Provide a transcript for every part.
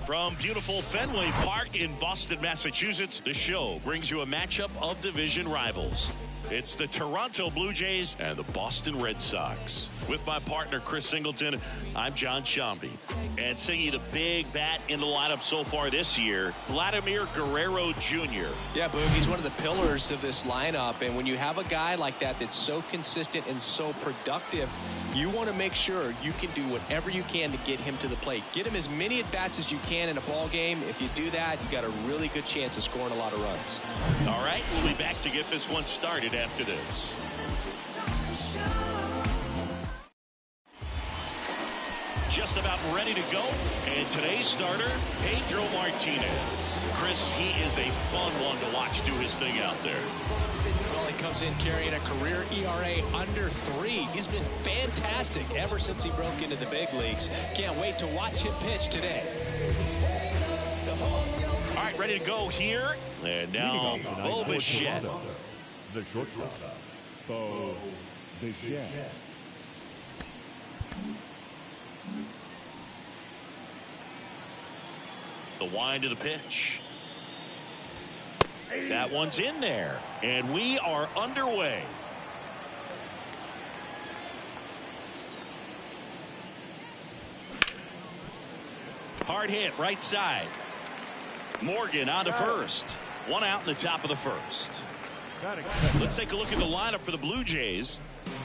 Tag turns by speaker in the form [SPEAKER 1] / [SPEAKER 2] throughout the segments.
[SPEAKER 1] From beautiful Fenway Park in Boston, Massachusetts, the show brings you a matchup of division rivals. It's the Toronto Blue Jays and the Boston Red Sox. With my partner, Chris Singleton, I'm John Shambi. And singing the big bat in the lineup so far this year, Vladimir Guerrero Jr.
[SPEAKER 2] Yeah, Boog, he's one of the pillars of this lineup. And when you have a guy like that that's so consistent and so productive, you want to make sure you can do whatever you can to get him to the plate. Get him as many at-bats as you can in a ball game. If you do that, you got a really good chance of scoring a lot of runs.
[SPEAKER 1] All right, we'll be back to get this one started after this. Just about ready to go. And today's starter, Pedro Martinez. Chris, he is a fun one to watch do his thing out there.
[SPEAKER 2] Well, he comes in carrying a career ERA under 3. He's been fantastic ever since he broke into the big leagues. Can't wait to watch him pitch today.
[SPEAKER 1] All right, ready to go here. And now, Bo Bichette.
[SPEAKER 3] The shortstop, Bo Bichette.
[SPEAKER 1] The wind of the pitch. That one's in there. And we are underway. Hard hit, right side. Morgan on to first. One out in the top of the first. Let's take a look at the lineup for the Blue Jays.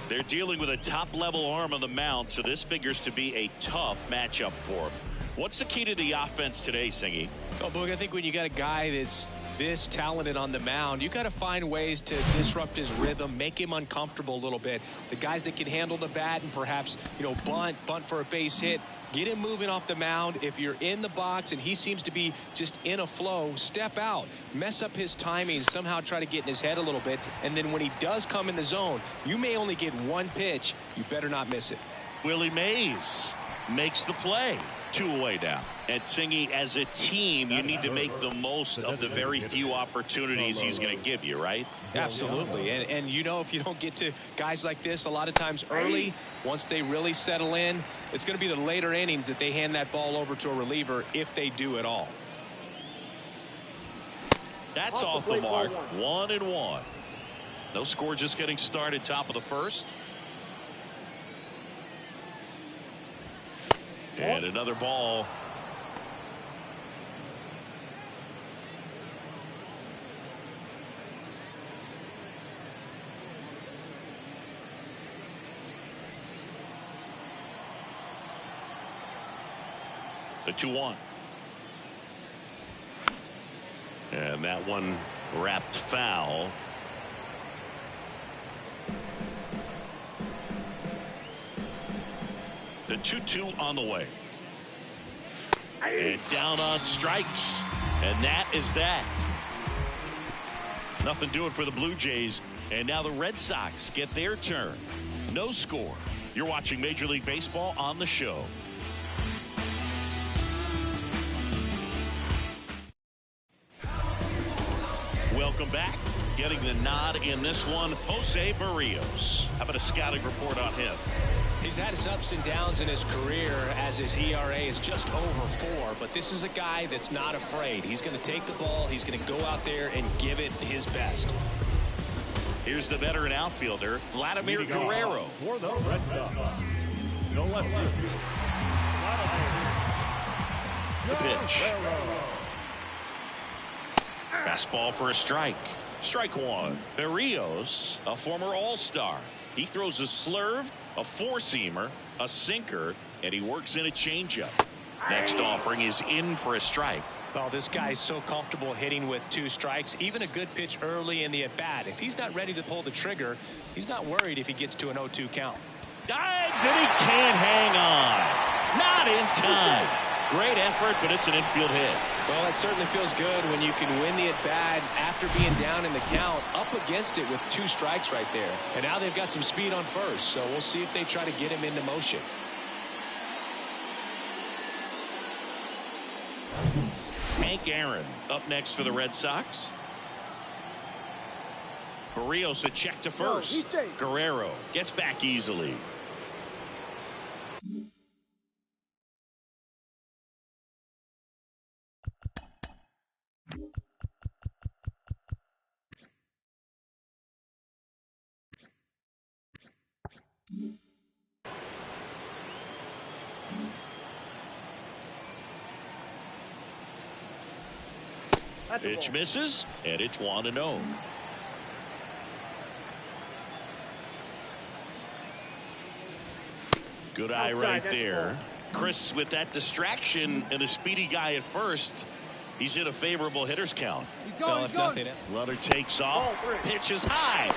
[SPEAKER 1] They're dealing with a top-level arm on the mound, so this figures to be a tough matchup for them. What's the key to the offense today, Singy?
[SPEAKER 2] Well, Boog, I think when you got a guy that's this talented on the mound, you got to find ways to disrupt his rhythm, make him uncomfortable a little bit. The guys that can handle the bat and perhaps, bunt for a base hit, get him moving off the mound. If you're in the box and he seems to be just in a flow, step out, mess up his timing, somehow try to get in his head a little bit. And then when he does come in the zone, you may only get one pitch. You better not miss it.
[SPEAKER 1] Willie Mays makes the play. 2 away now. And Singy, as a team, you need to make the most of the very few opportunities he's going to give you, right?
[SPEAKER 2] Absolutely. And if you don't get to guys like this a lot of times early, once they really settle in, it's going to be the later innings that they hand that ball over to a reliever, if they do at all.
[SPEAKER 1] That's off the mark. 1-1. No score, just getting started, top of the first. And another ball. The 2-1. And that one wrapped foul. The 2-2 on the way. And down on strikes. And that is that. Nothing doing for the Blue Jays. And now the Red Sox get their turn. No score. You're watching Major League Baseball on the show. Welcome back. Getting the nod in this one, Jose Barrios. How about a scouting report on him?
[SPEAKER 2] He's had his ups and downs in his career as his ERA is just over 4, but this is a guy that's not afraid. He's going to take the ball. He's going to go out there and give it his best.
[SPEAKER 1] Here's the veteran outfielder, Vladimir Guerrero.
[SPEAKER 3] For the Red Sox, the lefty,
[SPEAKER 1] The pitch. Fastball for a strike. Strike one. Berrios, a former All-Star. He throws a slurve, a four-seamer, a sinker, and he works in a changeup. Next offering is in for a strike.
[SPEAKER 2] Well, this guy's so comfortable hitting with 2 strikes. Even a good pitch early in the at-bat. If he's not ready to pull the trigger, he's not worried if he gets to an 0-2 count.
[SPEAKER 1] Dives, and he can't hang on. Not in time. Great effort, but it's an infield hit.
[SPEAKER 2] Well, it certainly feels good when you can win the at-bat after being down in the count, up against it with 2 strikes right there. And now they've got some speed on first, so we'll see if they try to get him into motion.
[SPEAKER 1] Hank Aaron up next for the Red Sox. Berrios a check to first. Guerrero gets back easily. Pitch misses, and it's 1-0. Good eye right there. Chris, with that distraction and a speedy guy at first, he's in a favorable hitter's count.
[SPEAKER 2] Well, if nothing,
[SPEAKER 1] Runner takes off. Pitch is high.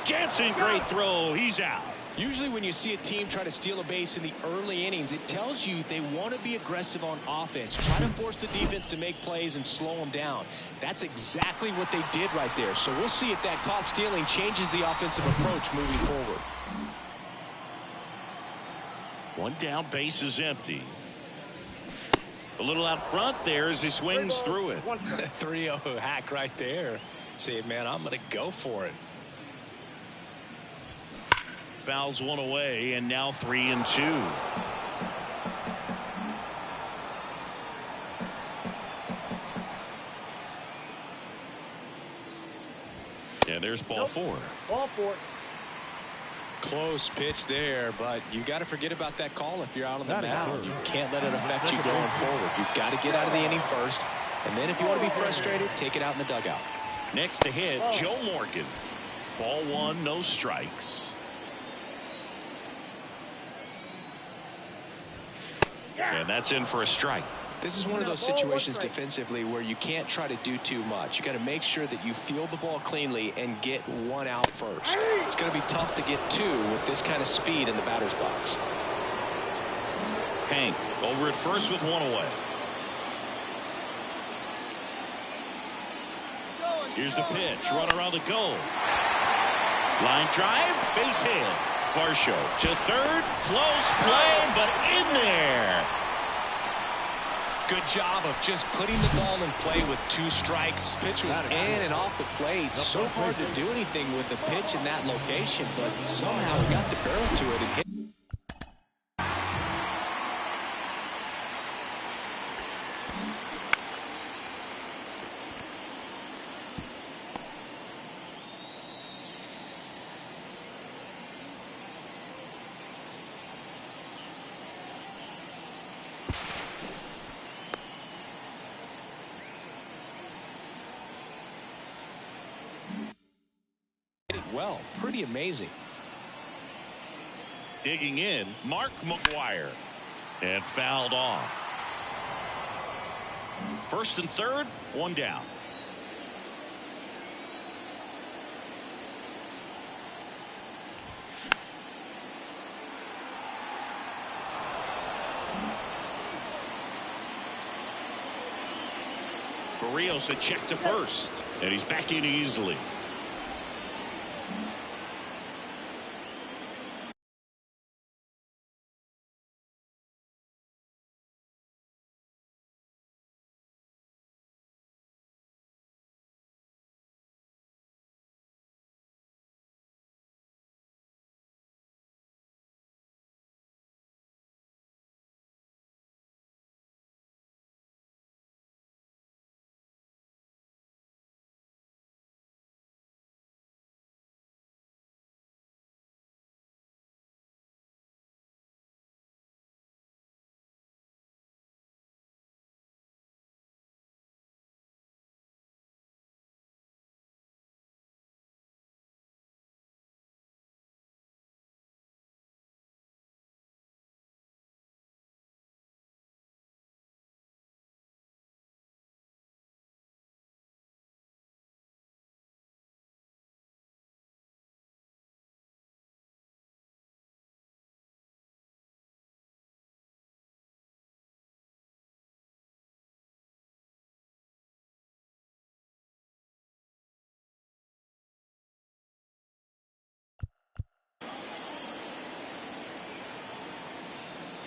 [SPEAKER 1] Jansen, great throw. He's out.
[SPEAKER 2] usually when you see a team try to steal a base in the early innings, it tells you they want to be aggressive on offense. Try to force the defense to make plays and slow them down. That's exactly what they did right there. So we'll see if that caught stealing changes the offensive approach moving forward.
[SPEAKER 1] One down, base is empty. A little out front there as he swings through it.
[SPEAKER 2] 3-0 hack right there. Say, man, I'm going to go for it.
[SPEAKER 1] Fouls one away, and now 3-2. And there's ball four.
[SPEAKER 4] Ball four.
[SPEAKER 2] Close pitch there, but you got to forget about that call if you're out on the mound. You can't let it affect you going forward. You've got to get out of the inning first, and then if you want to be frustrated, take it out in the dugout.
[SPEAKER 1] Next to hit, Joe Morgan. Ball one, no strikes. And that's in for a strike.
[SPEAKER 2] This is one of those situations defensively where you can't try to do too much. You got to make sure that you field the ball cleanly and get one out first. It's going to be tough to get two with this kind of speed in the batter's box.
[SPEAKER 1] Hank over at first with one away. Here's the pitch. Runner on the goal. Line drive, base hit. Varsho to third. Close play, but in there.
[SPEAKER 2] Good job of just putting the ball in play with two strikes. Pitch was in and off the plate. So hard to do anything with the pitch in that location, but somehow he got the barrel to it and hit. Well, pretty amazing.
[SPEAKER 1] Digging in, Mark McGuire, and fouled off. First and third, one down. Berrios a check to first, and he's back in easily.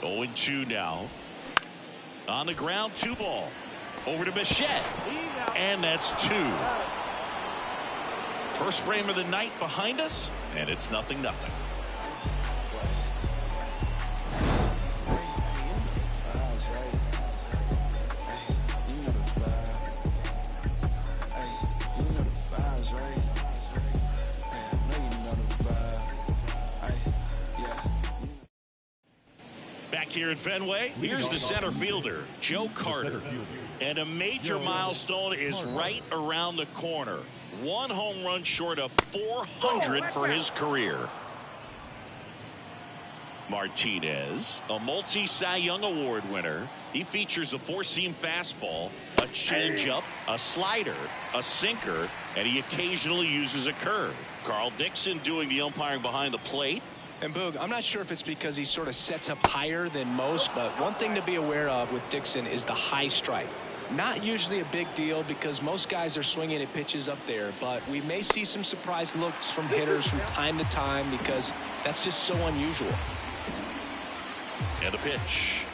[SPEAKER 1] 0-2 now. On the ground, 2 ball. Over to Bichette. And that's 2. First frame of the night behind us, and it's 0-0. Back here at Fenway, here's the center fielder, Joe Carter. And a major milestone is right around the corner. 1 home run short of 400 for his career. Martinez, a multi-Cy Young Award winner. He features a 4-seam fastball, a changeup, a slider, a sinker, and he occasionally uses a curve. Carl Dixon doing the umpiring behind the plate.
[SPEAKER 2] And Boog, I'm not sure if it's because he sort of sets up higher than most, but one thing to be aware of with Dixon is the high strike. Not usually a big deal because most guys are swinging at pitches up there, but we may see some surprise looks from hitters from time to time because that's just so unusual.
[SPEAKER 1] And a pitch.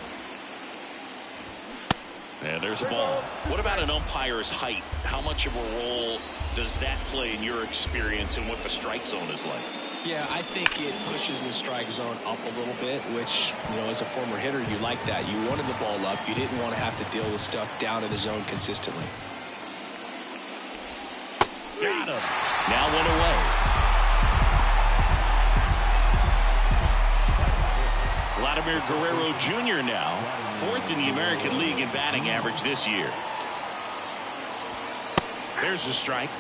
[SPEAKER 1] And there's a ball. What about an umpire's height? How much of a role does that play in your experience and what the strike zone is like?
[SPEAKER 2] Yeah, I think it pushes the strike zone up a little bit, which, you know, as a former hitter, you like that. You wanted the ball up. You didn't want to have to deal with stuff down in the zone consistently.
[SPEAKER 1] Got him. Now 1 away. Vladimir Guerrero Jr. now, 4th in the American League in batting average this year. There's the strike.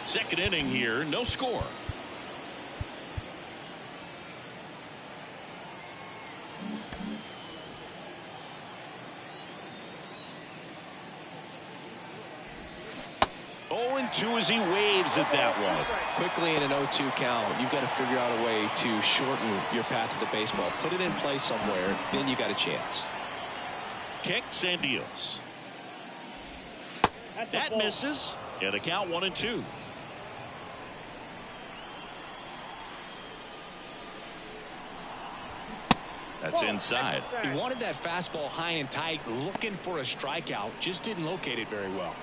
[SPEAKER 1] Second inning here, no score. Two as he waves at that one.
[SPEAKER 2] Quickly in an 0-2 count, you've got to figure out a way to shorten your path to the baseball. Put it in play somewhere, then you got a chance.
[SPEAKER 1] Kicks and deals. That misses. Yeah, the count 1-2. That's inside.
[SPEAKER 2] He wanted that fastball high and tight, looking for a strikeout. Just didn't locate it very well.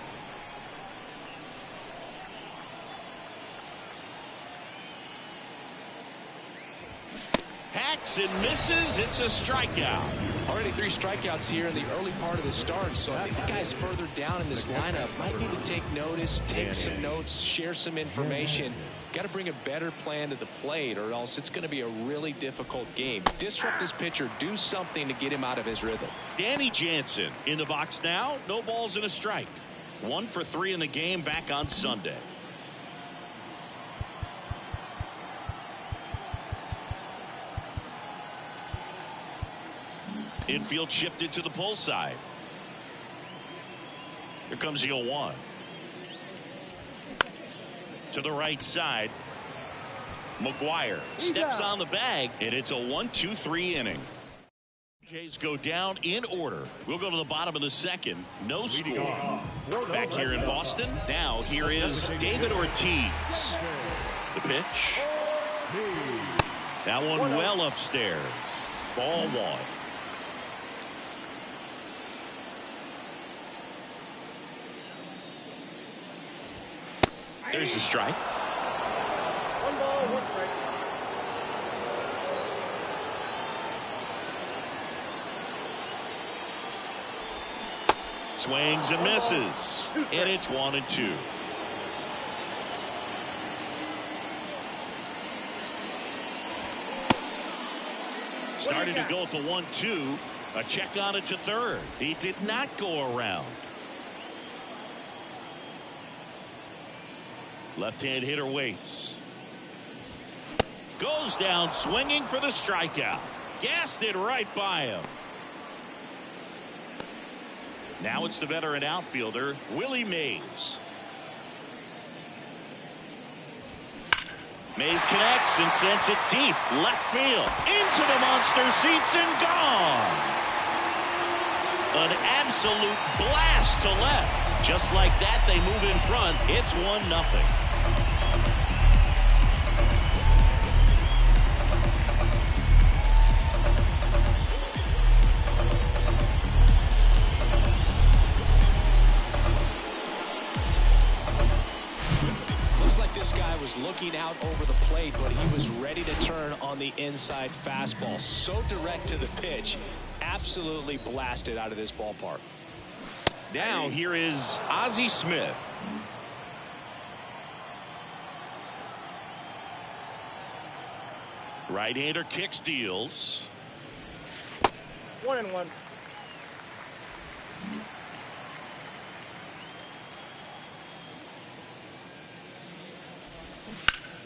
[SPEAKER 1] Hacks and misses. It's a strikeout.
[SPEAKER 2] Already 3 strikeouts here in the early part of the start, so I think the guys further down in this lineup might need to take notice, take some notes, share some information. Got to bring a better plan to the plate, or else it's going to be a really difficult game. Disrupt his pitcher, do something to get him out of his rhythm.
[SPEAKER 1] Danny Jansen in the box now. No balls and a strike. 1 for 3 in the game back on Sunday. Infield shifted to the pull side. Here comes the 0-1. To the right side. McGuire steps on the bag, and it's a 1-2-3 inning. Jays go down in order. We'll go to the bottom of the second. No score. Back here in Boston. Now here is David Ortiz. The pitch. That one well upstairs. Ball 1. There's the strike.
[SPEAKER 4] 1 ball, 1 strike.
[SPEAKER 1] Swings and misses. And it's 1-2. Started to go at the 1-2. A check on it to third. He did not go around. Left-hand hitter waits. Goes down swinging for the strikeout. Gassed it right by him. Now it's the veteran outfielder, Willie Mays. Mays connects and sends it deep. Left field. Into the monster seats and gone. An absolute blast to left. Just like that, they move in front. It's 1-0.
[SPEAKER 2] This guy was looking out over the plate, but he was ready to turn on the inside fastball. So direct to the pitch. Absolutely blasted out of this ballpark.
[SPEAKER 1] Now here is Ozzie Smith. Right-hander kicks, deals.
[SPEAKER 4] 1-1.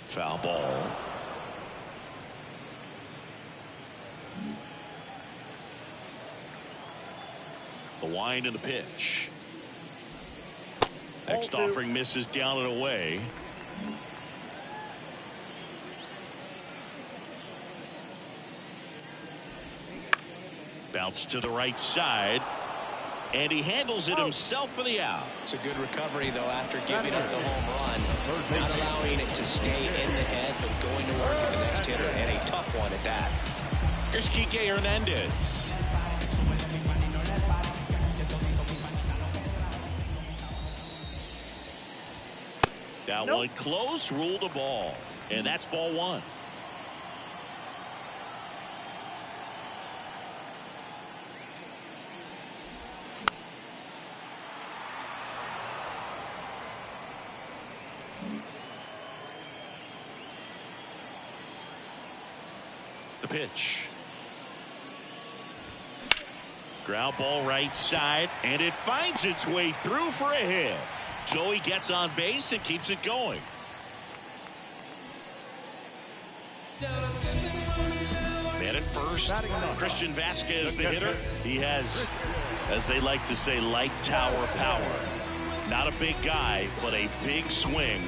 [SPEAKER 1] Foul ball. The wind and the pitch. Next offering misses down and away. Bounce to the right side. And he handles it himself for the out.
[SPEAKER 2] It's a good recovery, though, after giving up the home run. Not allowing it to stay in the head, but going to work at the next hitter, and a tough one at that.
[SPEAKER 1] Here's Kike Hernandez. That one close, ruled a ball. And that's ball one. The pitch. Ground ball right side, and it finds its way through for a hit. Joey gets on base and keeps it going. Man at first, Christian Vasquez, the hitter. He has, as they like to say, light tower power. Not a big guy, but a big swing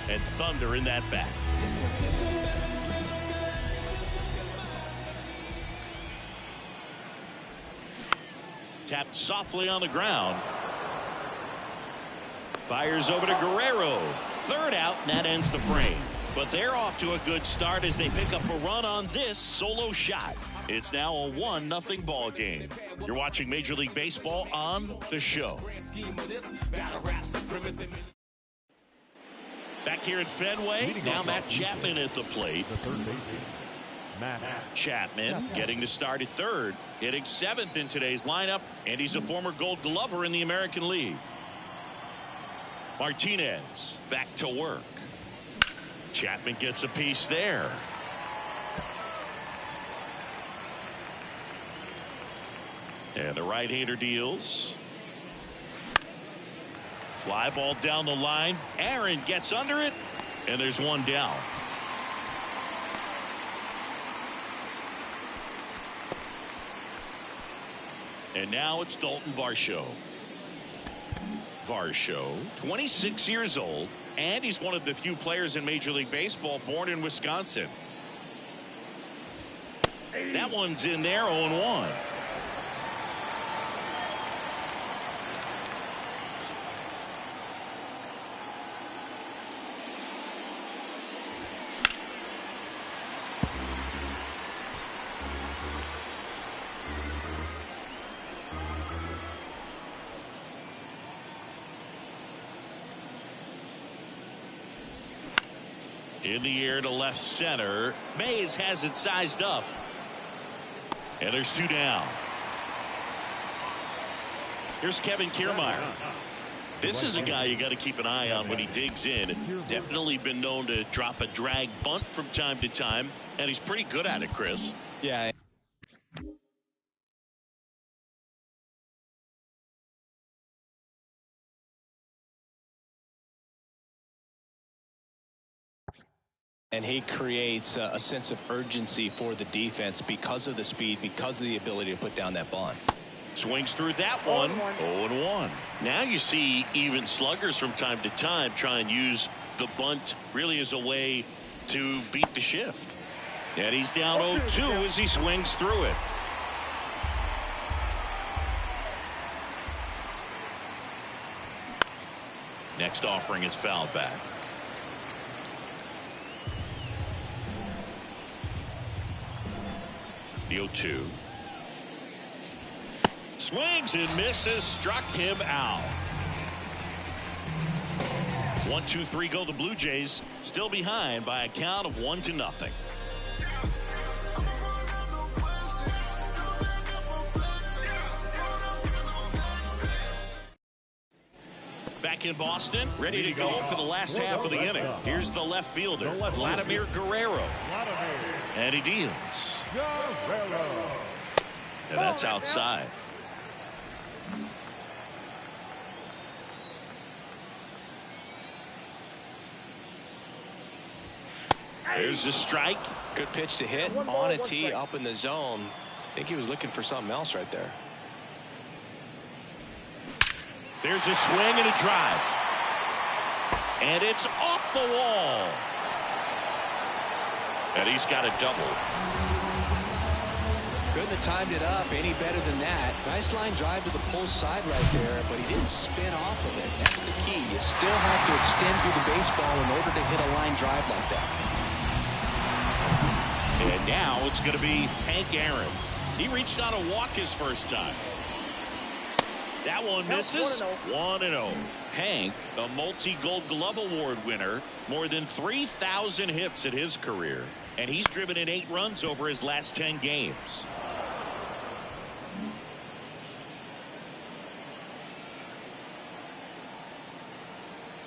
[SPEAKER 1] and thunder in that bat. Tapped softly on the ground. Fires over to Guerrero. Third out, and that ends the frame. But they're off to a good start as they pick up a run on this solo shot. It's now a 1-0 ball game. You're watching Major League Baseball on The Show. Back here at Fenway, now Matt Chapman at the plate. Chapman getting to start at third, hitting 7th in today's lineup, and he's a former Gold Glover in the American League. Martinez back to work. Chapman gets a piece there. And the right-hander deals. Fly ball down the line. Aaron gets under it, and there's one down. And now it's Dalton Varsho. Varsho, 26 years old, and he's one of the few players in Major League Baseball born in Wisconsin. That one's in there, 0-1. In the air to left center. Mays has it sized up. And there's 2 down. Here's Kevin Kiermaier. This is a guy you got to keep an eye on when he digs in. Definitely been known to drop a drag bunt from time to time, and he's pretty good at it, Chris.
[SPEAKER 2] Yeah. And he creates a sense of urgency for the defense because of the speed, because of the ability to put down that bunt.
[SPEAKER 1] Swings through that one. 0-1. Now you see even sluggers from time to time try and use the bunt really as a way to beat the shift. And he's down 0-2 as he swings through it. Next offering is fouled back. The 0-2. Swings and misses, struck him out. 1-2-3 go the Blue Jays, still behind by a count of 1-0. Back in Boston, ready to go for the last half of the inning. Here's the left fielder, Vladimir Guerrero. And he deals. And that's outside. There's the strike.
[SPEAKER 2] Good pitch to hit on a tee up in the zone. I think he was looking for something else right there.
[SPEAKER 1] There's a swing and a drive. And it's off the wall. And he's got a double.
[SPEAKER 2] Couldn't have timed it up any better than that. Nice line drive to the pull side right there, but he didn't spin off of it. That's the key. You still have to extend through the baseball in order to hit a line drive like that.
[SPEAKER 1] And now it's going to be Hank Aaron. He reached on a walk his first time. That one misses. 1-0. Hank, a multi-Gold Glove Award winner, more than 3,000 hits in his career, and he's driven in 8 runs over his last 10 games.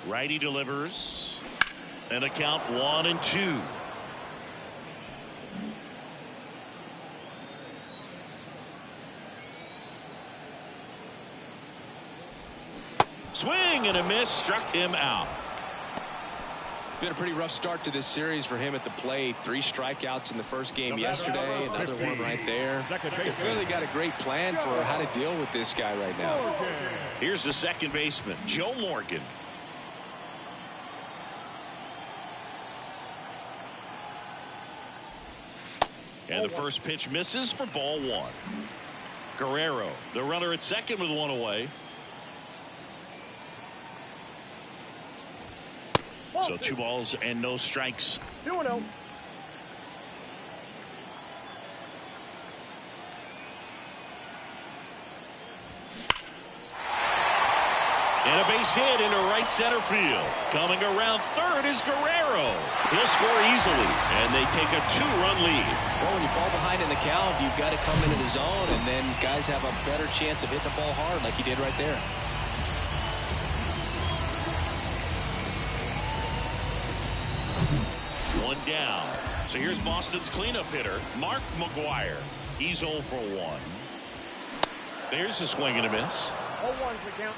[SPEAKER 1] Righty delivers, and a count 1-2. Swing and a miss, struck him out.
[SPEAKER 2] Been a pretty rough start to this series for him at the plate. 3 strikeouts in the first game yesterday, another one right there. They've really got a great plan for how to deal with this guy right now.
[SPEAKER 1] Here's the second baseman, Joe Morgan. And the first pitch misses for ball 1. Guerrero, the runner at second with 1 away. So 2 balls and no strikes.
[SPEAKER 4] 2-0.
[SPEAKER 1] And a base hit into right center field. Coming around third is Guerrero. He'll score easily, and they take a 2-run lead.
[SPEAKER 2] Well, when you fall behind in the count, you've got to come into the zone, and then guys have a better chance of hitting the ball hard like he did right there.
[SPEAKER 1] One down. So here's Boston's cleanup hitter, Mark McGwire. He's 0 for 1. There's a swing and a miss.
[SPEAKER 4] 0-1 for count.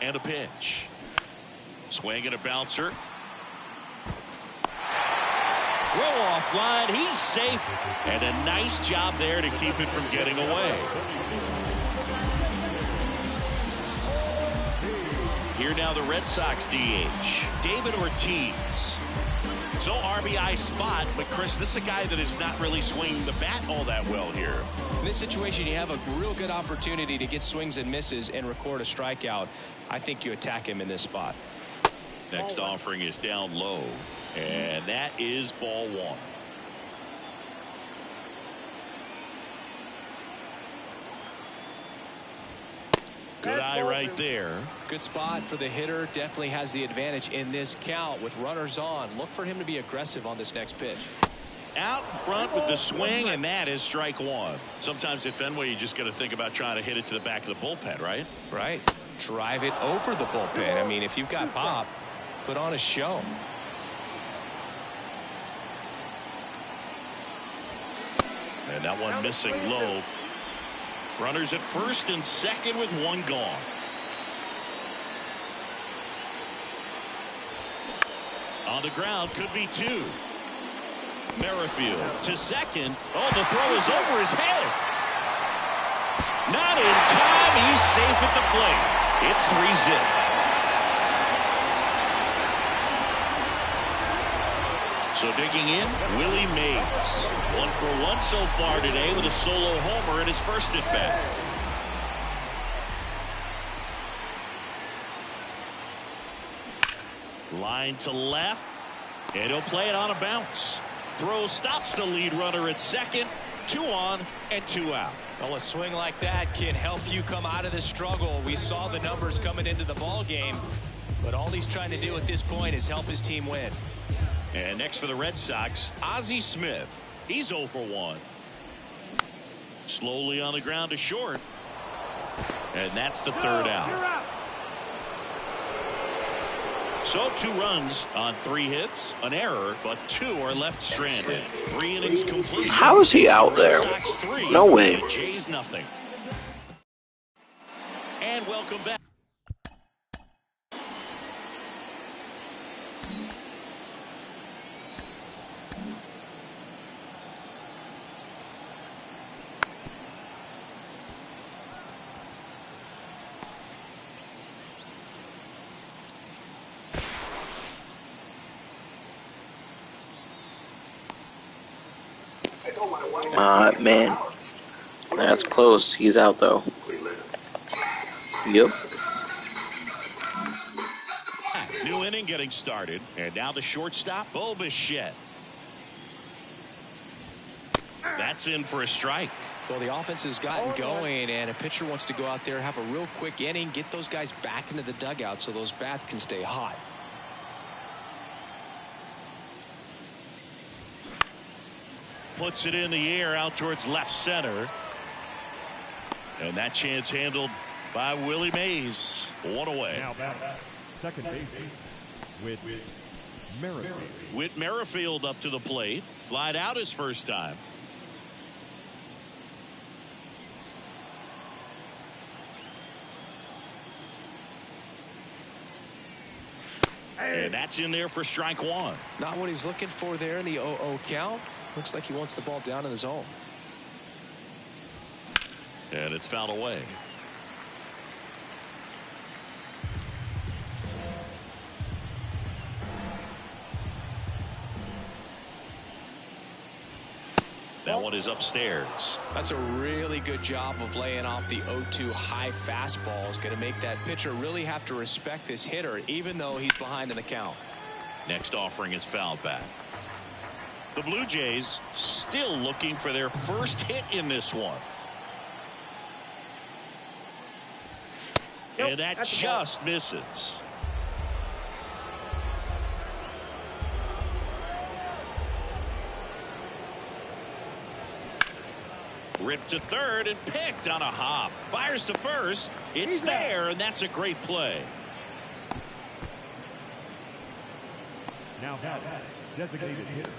[SPEAKER 1] And a pitch. Swing and a bouncer. Throw off line. He's safe. And a nice job there to keep it from getting away. Here now the Red Sox DH, David Ortiz. So RBI spot, but Chris, this is a guy that is not really swinging the bat all that well here.
[SPEAKER 2] In this situation, you have a real good opportunity to get swings and misses and record a strikeout. I think you attack him in this spot.
[SPEAKER 1] Next offering is down low, and that is ball 1. Good eye right there.
[SPEAKER 2] Good spot for the hitter. Definitely has the advantage in this count with runners on. Look for him to be aggressive on this next pitch.
[SPEAKER 1] Out in front with the swing, and that is strike 1. Sometimes at Fenway, you just got to think about trying to hit it to the back of the bullpen, right?
[SPEAKER 2] Right. Drive it over the bullpen. I mean, if you've got pop, put on a show.
[SPEAKER 1] And that one missing low. Runners at first and second with 1 gone. On the ground, could be 2. Merrifield to second. Oh, the throw is over his head. Not in time. He's safe at the plate. It's 3-zip. So digging in, Willie Mays. 1 for 1 so far today with a solo homer in his first at bat. Line to left, and he'll play it on a bounce. Throw stops the lead runner at second. 2 on and 2 out.
[SPEAKER 2] Well, a swing like that can help you come out of the struggle. We saw the numbers coming into the ball game, but all he's trying to do at this point is help his team win.
[SPEAKER 1] And next for the Red Sox, Ozzie Smith. He's 0 for 1. Slowly on the ground to short. And that's the 3rd out. So 2 runs on 3 hits, an error, but 2 are left stranded. 3 innings complete.
[SPEAKER 5] How is he out there? No way.
[SPEAKER 1] Jays nothing. And welcome back.
[SPEAKER 5] Man, that's close. He's out though. Yep.
[SPEAKER 1] New inning getting started, and now the shortstop, Bo Bichette. That's in for a strike.
[SPEAKER 2] Well, the offense has gotten going, and a pitcher wants to go out there, have a real quick inning, get those guys back into the dugout so those bats can stay hot.
[SPEAKER 1] Puts it in the air out towards left center. And that chance handled by Willie Mays. 1 away.
[SPEAKER 3] Now back, second base, Whit Merrifield.
[SPEAKER 1] Whit Merrifield up to the plate. Flied out his first time. And that's in there for strike 1.
[SPEAKER 2] Not what he's looking for there in the 0-0 count. Looks like he wants the ball down in the zone.
[SPEAKER 1] And it's fouled away. That one is upstairs.
[SPEAKER 2] That's a really good job of laying off the 0-2 high fastball. Is going to make that pitcher really have to respect this hitter, even though he's behind in the count.
[SPEAKER 1] Next offering is fouled back. The Blue Jays still looking for their first hit in this one. And that just misses. Ripped to third and picked on a hop. Fires to first. It's there, and that's a great play.
[SPEAKER 3] Now designated hitter,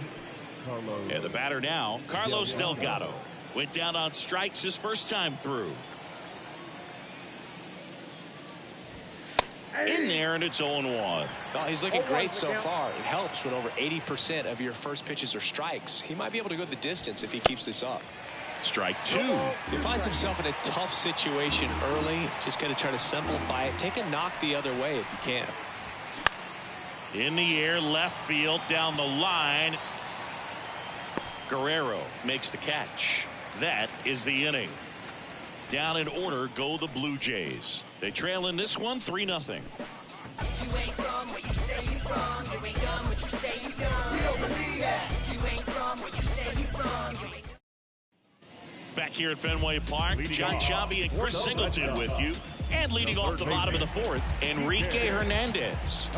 [SPEAKER 3] Carlos.
[SPEAKER 1] And the batter now, Carlos Delgado. Went down on strikes his first time through. In there, and it's 0-1.
[SPEAKER 2] Well, he's looking great so far. It helps when over 80% of your first pitches are strikes. He might be able to go the distance if he keeps this up.
[SPEAKER 1] Strike 2.
[SPEAKER 2] He finds himself in a tough situation early. Just got to try to simplify it. Take a knock the other way if you can.
[SPEAKER 1] In the air, left field, down the line. Guerrero makes the catch. That is the inning. Down in order go the Blue Jays. They trail in this one 3-0.
[SPEAKER 6] You ain't from where you say you from. You ain't done what you say you done. We don't believe that. You ain't from where you say you from. You ain't.
[SPEAKER 1] Back here at Fenway Park, John Shabby and Chris Singleton with you. And leading off the bottom of the 4th, Enrique Hernandez.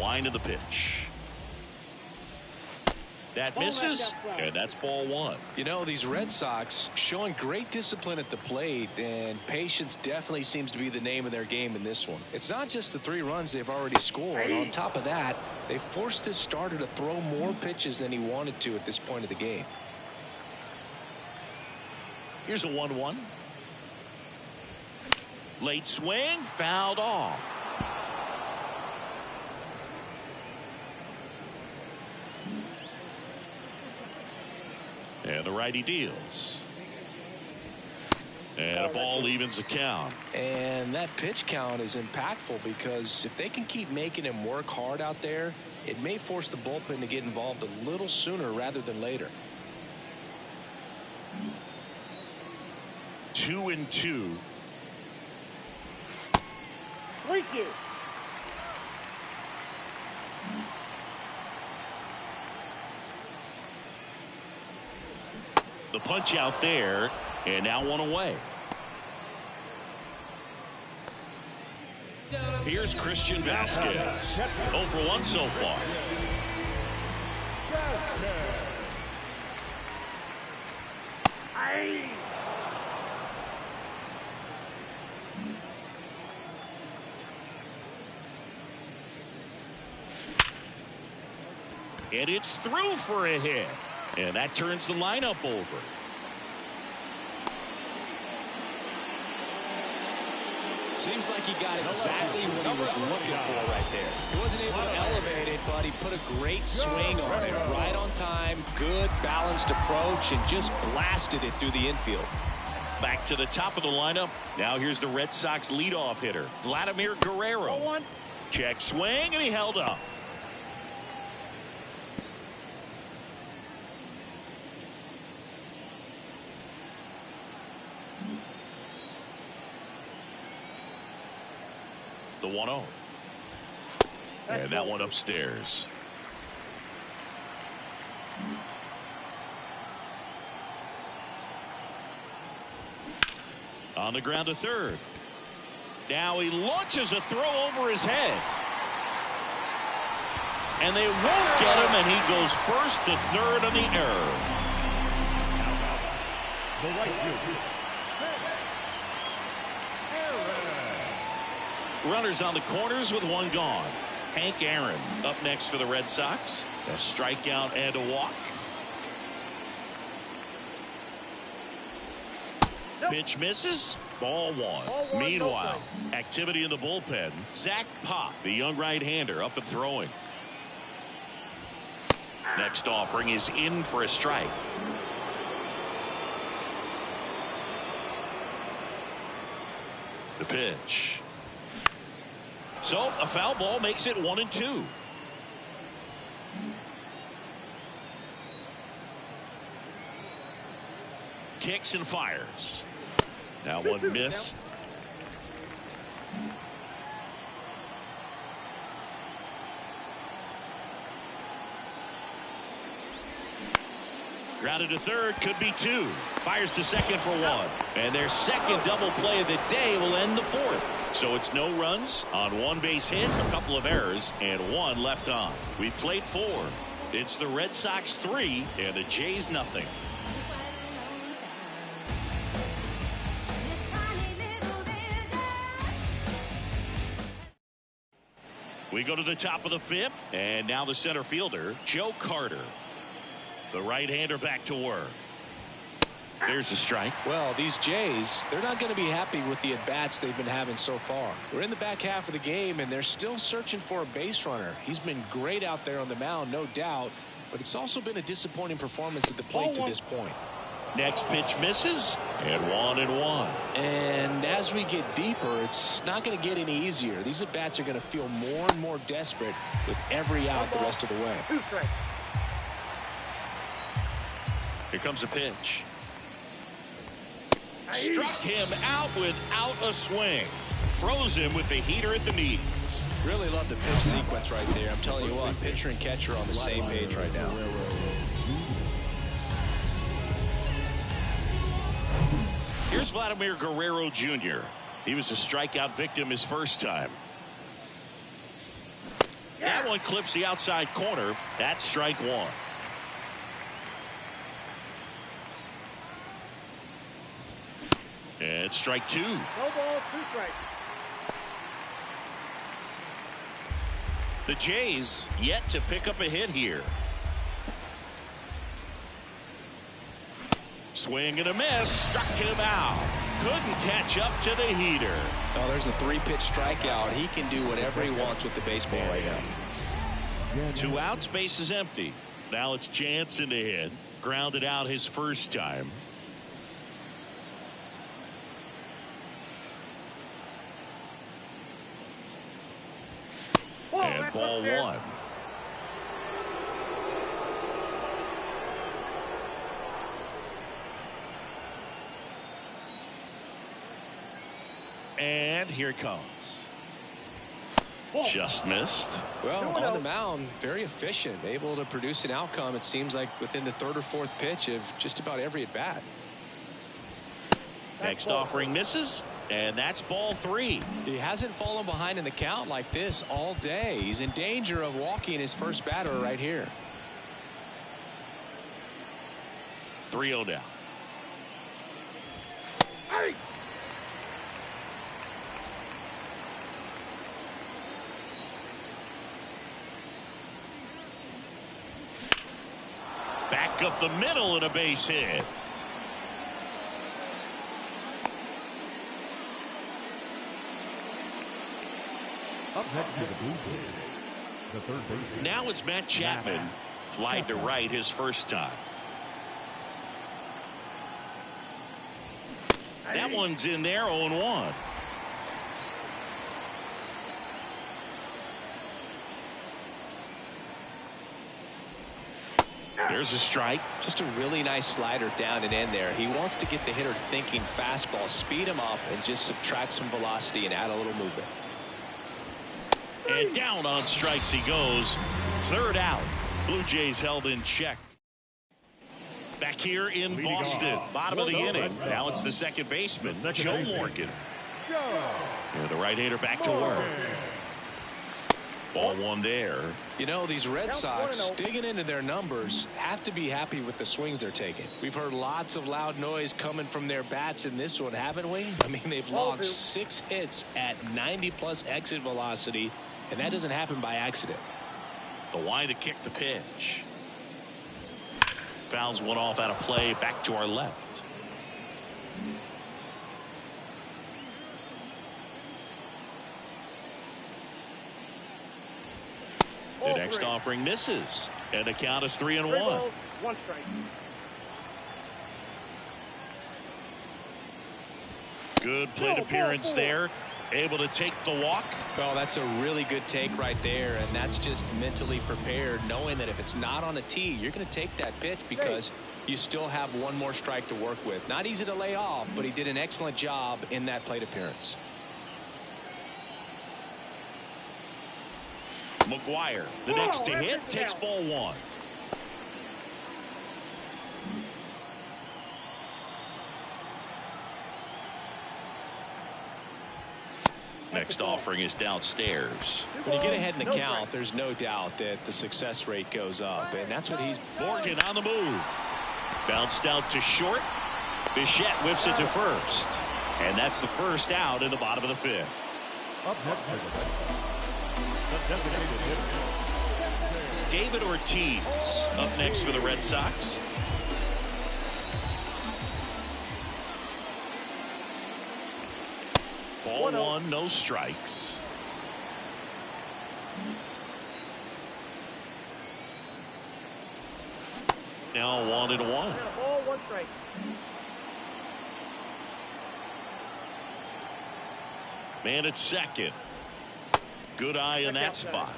[SPEAKER 1] wind of the pitch. That misses, and that's ball one.
[SPEAKER 2] You know, these Red Sox showing great discipline at the plate, and patience definitely seems to be the name of their game in this one. It's not just the 3 runs they've already scored. On top of that, they forced this starter to throw more pitches than he wanted to at this point of the game.
[SPEAKER 1] Here's a 1-1. Late swing, fouled off. And the righty deals. And a ball evens the count.
[SPEAKER 2] And that pitch count is impactful because if they can keep making him work hard out there, it may force the bullpen to get involved a little sooner rather than later.
[SPEAKER 1] 2-2.
[SPEAKER 4] 3-2.
[SPEAKER 1] The punch out there, and now 1 away. Here's Christian Vasquez. 0 for 1 so far. And it's through for a hit. And that turns the lineup over.
[SPEAKER 2] Seems like he got exactly what he was looking for right there. He wasn't able to elevate it, but he put a great swing on it. Right on time, good balanced approach, and just blasted it through the infield.
[SPEAKER 1] Back to the top of the lineup. Now here's the Red Sox leadoff hitter, Vladimir Guerrero. Check swing, and he held up. The 1-0. And that one upstairs. On the ground to third. Now he launches a throw over his head. And they won't get him, and he goes first to third on the error.
[SPEAKER 3] The right fielder,
[SPEAKER 1] Runners on the corners with 1 gone. Hank Aaron up next for the Red Sox. A strikeout and a walk. Pitch misses. Ball one. Meanwhile, activity in the bullpen. Zach Pop, the young right-hander, up and throwing. Next offering is in for a strike. The pitch. So a foul ball makes it 1-2. Kicks and fires. Now one missed. Grounded to third, could be 2. Fires to second for 1. And their second double play of the day will end the 4th. So it's no runs on 1 base hit, a couple of errors, and 1 left on. We played 4. It's the Red Sox 3 and the Jays nothing. We go to the top of the 5th, and now the center fielder, Joe Carter. The right-hander back to work. There's a strike.
[SPEAKER 2] Well, these Jays, they're not going to be happy with the at-bats they've been having so far. We're in the back half of the game, and they're still searching for a base runner. He's been great out there on the mound, no doubt, but it's also been a disappointing performance at the plate to this point.
[SPEAKER 1] Next pitch misses, and 1-1.
[SPEAKER 2] And as we get deeper, it's not going to get any easier. These at-bats are going to feel more and more desperate with every out the rest of the way.
[SPEAKER 1] Here comes a pitch. Struck him out without a swing. Froze him with the heater at the knees.
[SPEAKER 2] Really love the pitch sequence right there. I'm telling you what, pitcher and catcher are on the same page right now.
[SPEAKER 1] Here's Vladimir Guerrero Jr. He was a strikeout victim his first time. That one clips the outside corner. That's strike one. And strike two.
[SPEAKER 4] No ball, 2 strikes.
[SPEAKER 1] The Jays yet to pick up a hit here. Swing and a miss. Struck him out. Couldn't catch up to the heater.
[SPEAKER 2] Oh, there's a 3-pitch strikeout. He can do whatever he wants with the baseball right now.
[SPEAKER 1] 2 outs, base is empty. Now it's Jansen to hit. Grounded out his first time. And ball one. And here it comes. Just missed.
[SPEAKER 2] Well, on the mound, very efficient, able to produce an outcome, it seems like, within the 3rd or 4th pitch of just about every at bat.
[SPEAKER 1] Next offering misses, and that's ball 3.
[SPEAKER 2] He hasn't fallen behind in the count like this all day. He's in danger of walking his first batter right here.
[SPEAKER 1] 3-0 down.
[SPEAKER 4] Hey!
[SPEAKER 1] Back up the middle and a base hit.
[SPEAKER 3] Up next to the Blue Jays, the third baseman.
[SPEAKER 1] Now it's Matt Chapman. Flied to right his first time. That one's in there, 0-1. There's a strike.
[SPEAKER 2] Just a really nice slider down and in there. He wants to get the hitter thinking fastball, speed him up, and just subtract some velocity and add a little movement.
[SPEAKER 1] And down on strikes he goes. 3rd out. Blue Jays held in check. Back here in Boston. Bottom of the inning. Now it's the second baseman, Joe Morgan. And the right-hander back to work. Ball one there.
[SPEAKER 2] You know, these Red Sox, digging into their numbers, have to be happy with the swings they're taking. We've heard lots of loud noise coming from their bats in this one, haven't we? I mean, they've logged 6 hits at 90+ exit velocity, and that doesn't happen by accident.
[SPEAKER 1] The wide to kick the pitch. Fouls one off out of play, back to our left. The next offering misses, and the count is 3-1.
[SPEAKER 4] 1 strike.
[SPEAKER 1] Good plate appearance there. Able to take the walk.
[SPEAKER 2] Well, that's a really good take right there, and that's just mentally prepared, knowing that if it's not on a tee, you're going to take that pitch because you still have one more strike to work with. Not easy to lay off, but he did an excellent job in that plate appearance.
[SPEAKER 1] McGuire, the next to hit, takes ball one. Next offering is downstairs.
[SPEAKER 2] When you get ahead in the count, there's no doubt that the success rate goes up, and that's what he's...
[SPEAKER 1] Morgan on the move. Bounced out to short. Bichette whips it to first. And that's the first out in the bottom of the 5th.
[SPEAKER 3] Up next to the designated hitter.
[SPEAKER 1] David Ortiz up next for the Red Sox. Ball one, no strikes. Now 1-1.
[SPEAKER 4] Ball, 1 strike.
[SPEAKER 1] Man at second. Good eye in that spot.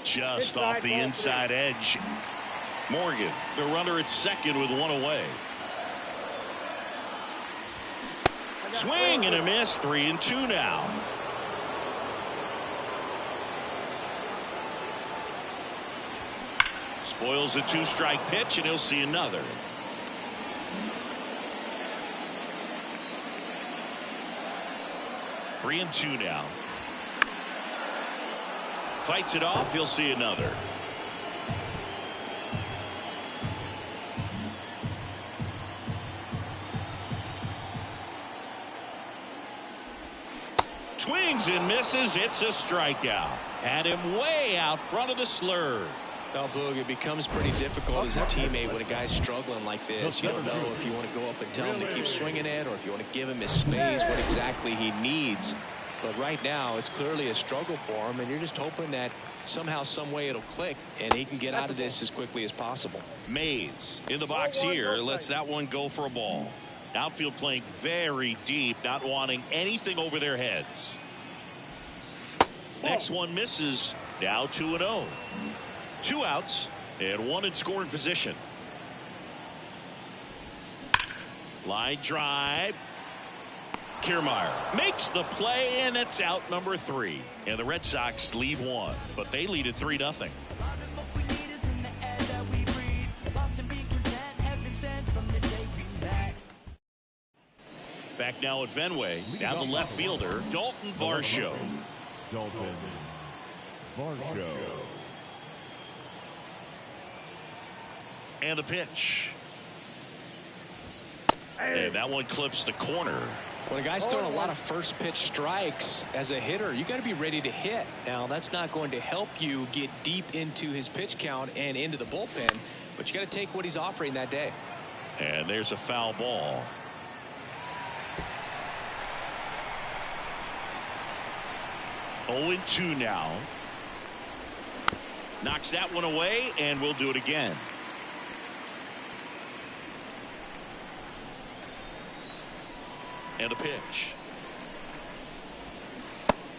[SPEAKER 1] Just off the inside edge. Morgan, the runner at second with 1 away. Swing and a miss. 3-2 now. Spoils the 2-strike pitch, and he'll see another. 3-2 now. Fights it off. He'll see another. Swings and misses. It's a strikeout. Had him way out front of the slur.
[SPEAKER 2] Well, Boog, it becomes pretty difficult as a teammate when a guy's struggling like this. You don't know if you want to go up and tell him to keep swinging it or if you want to give him his space, what exactly he needs. But right now, it's clearly a struggle for him, and you're just hoping that somehow, some way it'll click, and he can get out of this as quickly as possible.
[SPEAKER 1] Mays in the box here. Lets that one go for a ball. Outfield playing very deep, not wanting anything over their heads. Next one misses. Now 2-0. 2 outs and 1 in scoring position. Line drive. Kiermaier makes the play, and it's out number 3. And the Red Sox lead 1, but they lead at 3-0. Back now at Fenway. Now the left fielder, Dalton Varsho.
[SPEAKER 3] Dalton Varsho.
[SPEAKER 1] And the pitch. And that one clips the corner.
[SPEAKER 2] When a guy's throwing a lot of first pitch strikes as a hitter, you got to be ready to hit. Now, that's not going to help you get deep into his pitch count and into the bullpen, but you got to take what he's offering that day.
[SPEAKER 1] And there's a foul ball. Oh, 2 now. Knocks that one away, and we'll do it again. And a pitch.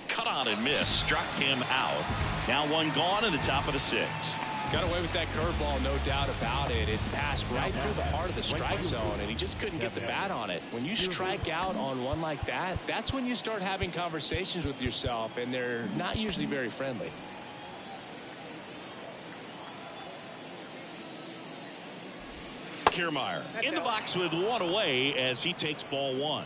[SPEAKER 1] Cut on and miss. Struck him out. Now 1 gone in the top of the 6th.
[SPEAKER 2] Got away with that curveball, no doubt about it. It passed right through the heart of the strike zone, and he just couldn't get the bat on it. When you strike out on one like that, that's when you start having conversations with yourself, and they're not usually very friendly.
[SPEAKER 1] Kiermaier in the box with 1 away as he takes ball 1.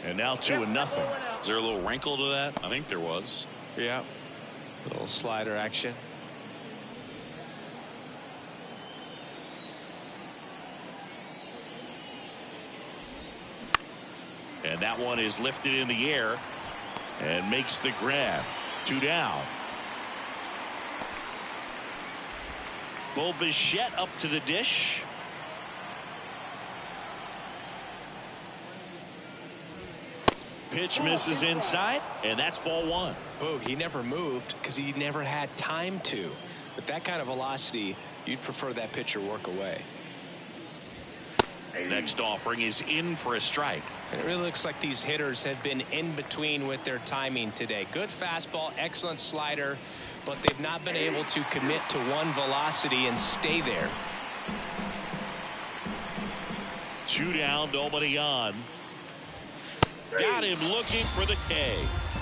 [SPEAKER 1] And now 2-0. Is there a little wrinkle to that? I think there was.
[SPEAKER 2] Yeah. A little slider action.
[SPEAKER 1] And that one is lifted in the air and makes the grab. 2 down. Bo Bichette up to the dish. Pitch misses inside, and that's ball 1.
[SPEAKER 2] Boog, he never moved because he never had time to. But that kind of velocity, you'd prefer that pitcher work away.
[SPEAKER 1] Next offering is in for a strike.
[SPEAKER 2] And it really looks like these hitters have been in between with their timing today. Good fastball, excellent slider, but they've not been able to commit to one velocity and stay there.
[SPEAKER 1] 2 down, nobody on. Got him looking for the K.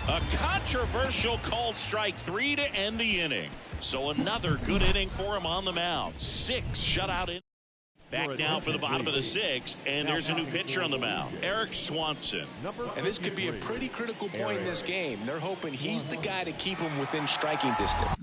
[SPEAKER 1] A controversial called strike 3 to end the inning. So another good inning for him on the mound. 6 shutout in. Back now for the bottom of the 6th, and there's a new pitcher on the mound, Eric Swanson.
[SPEAKER 2] And this could be a pretty critical point in this game. They're hoping he's the guy to keep them within striking distance.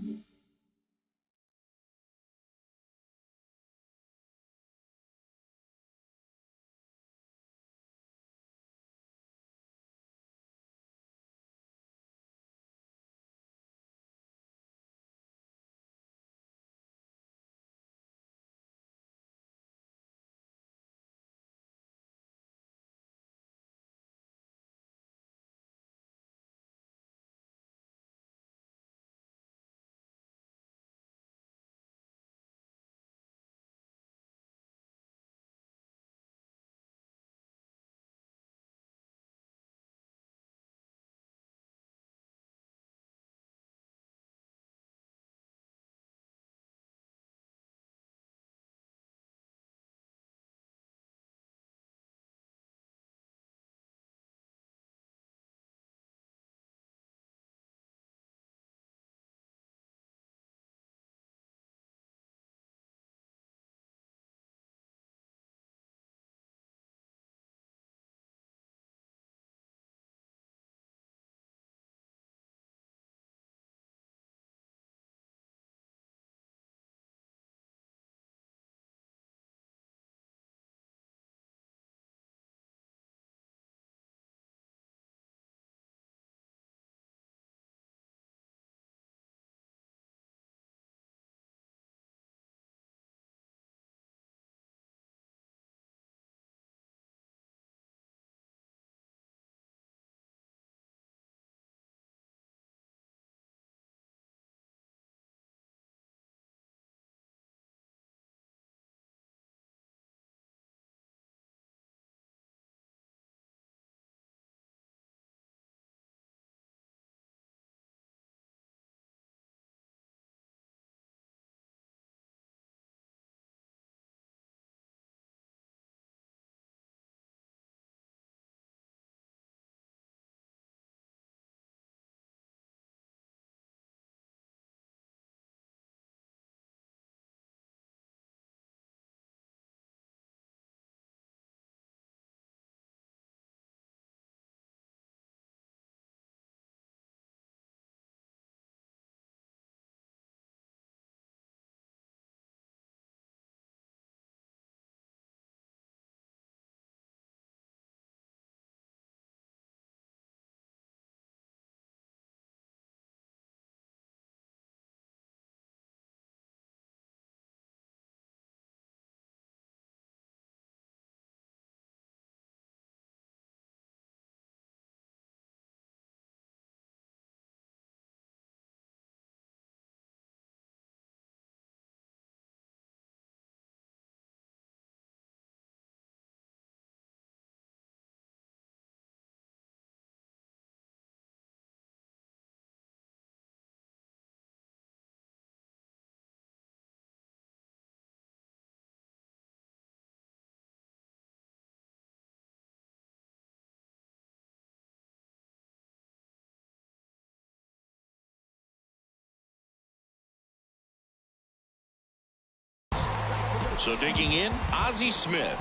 [SPEAKER 1] So digging in, Ozzie Smith.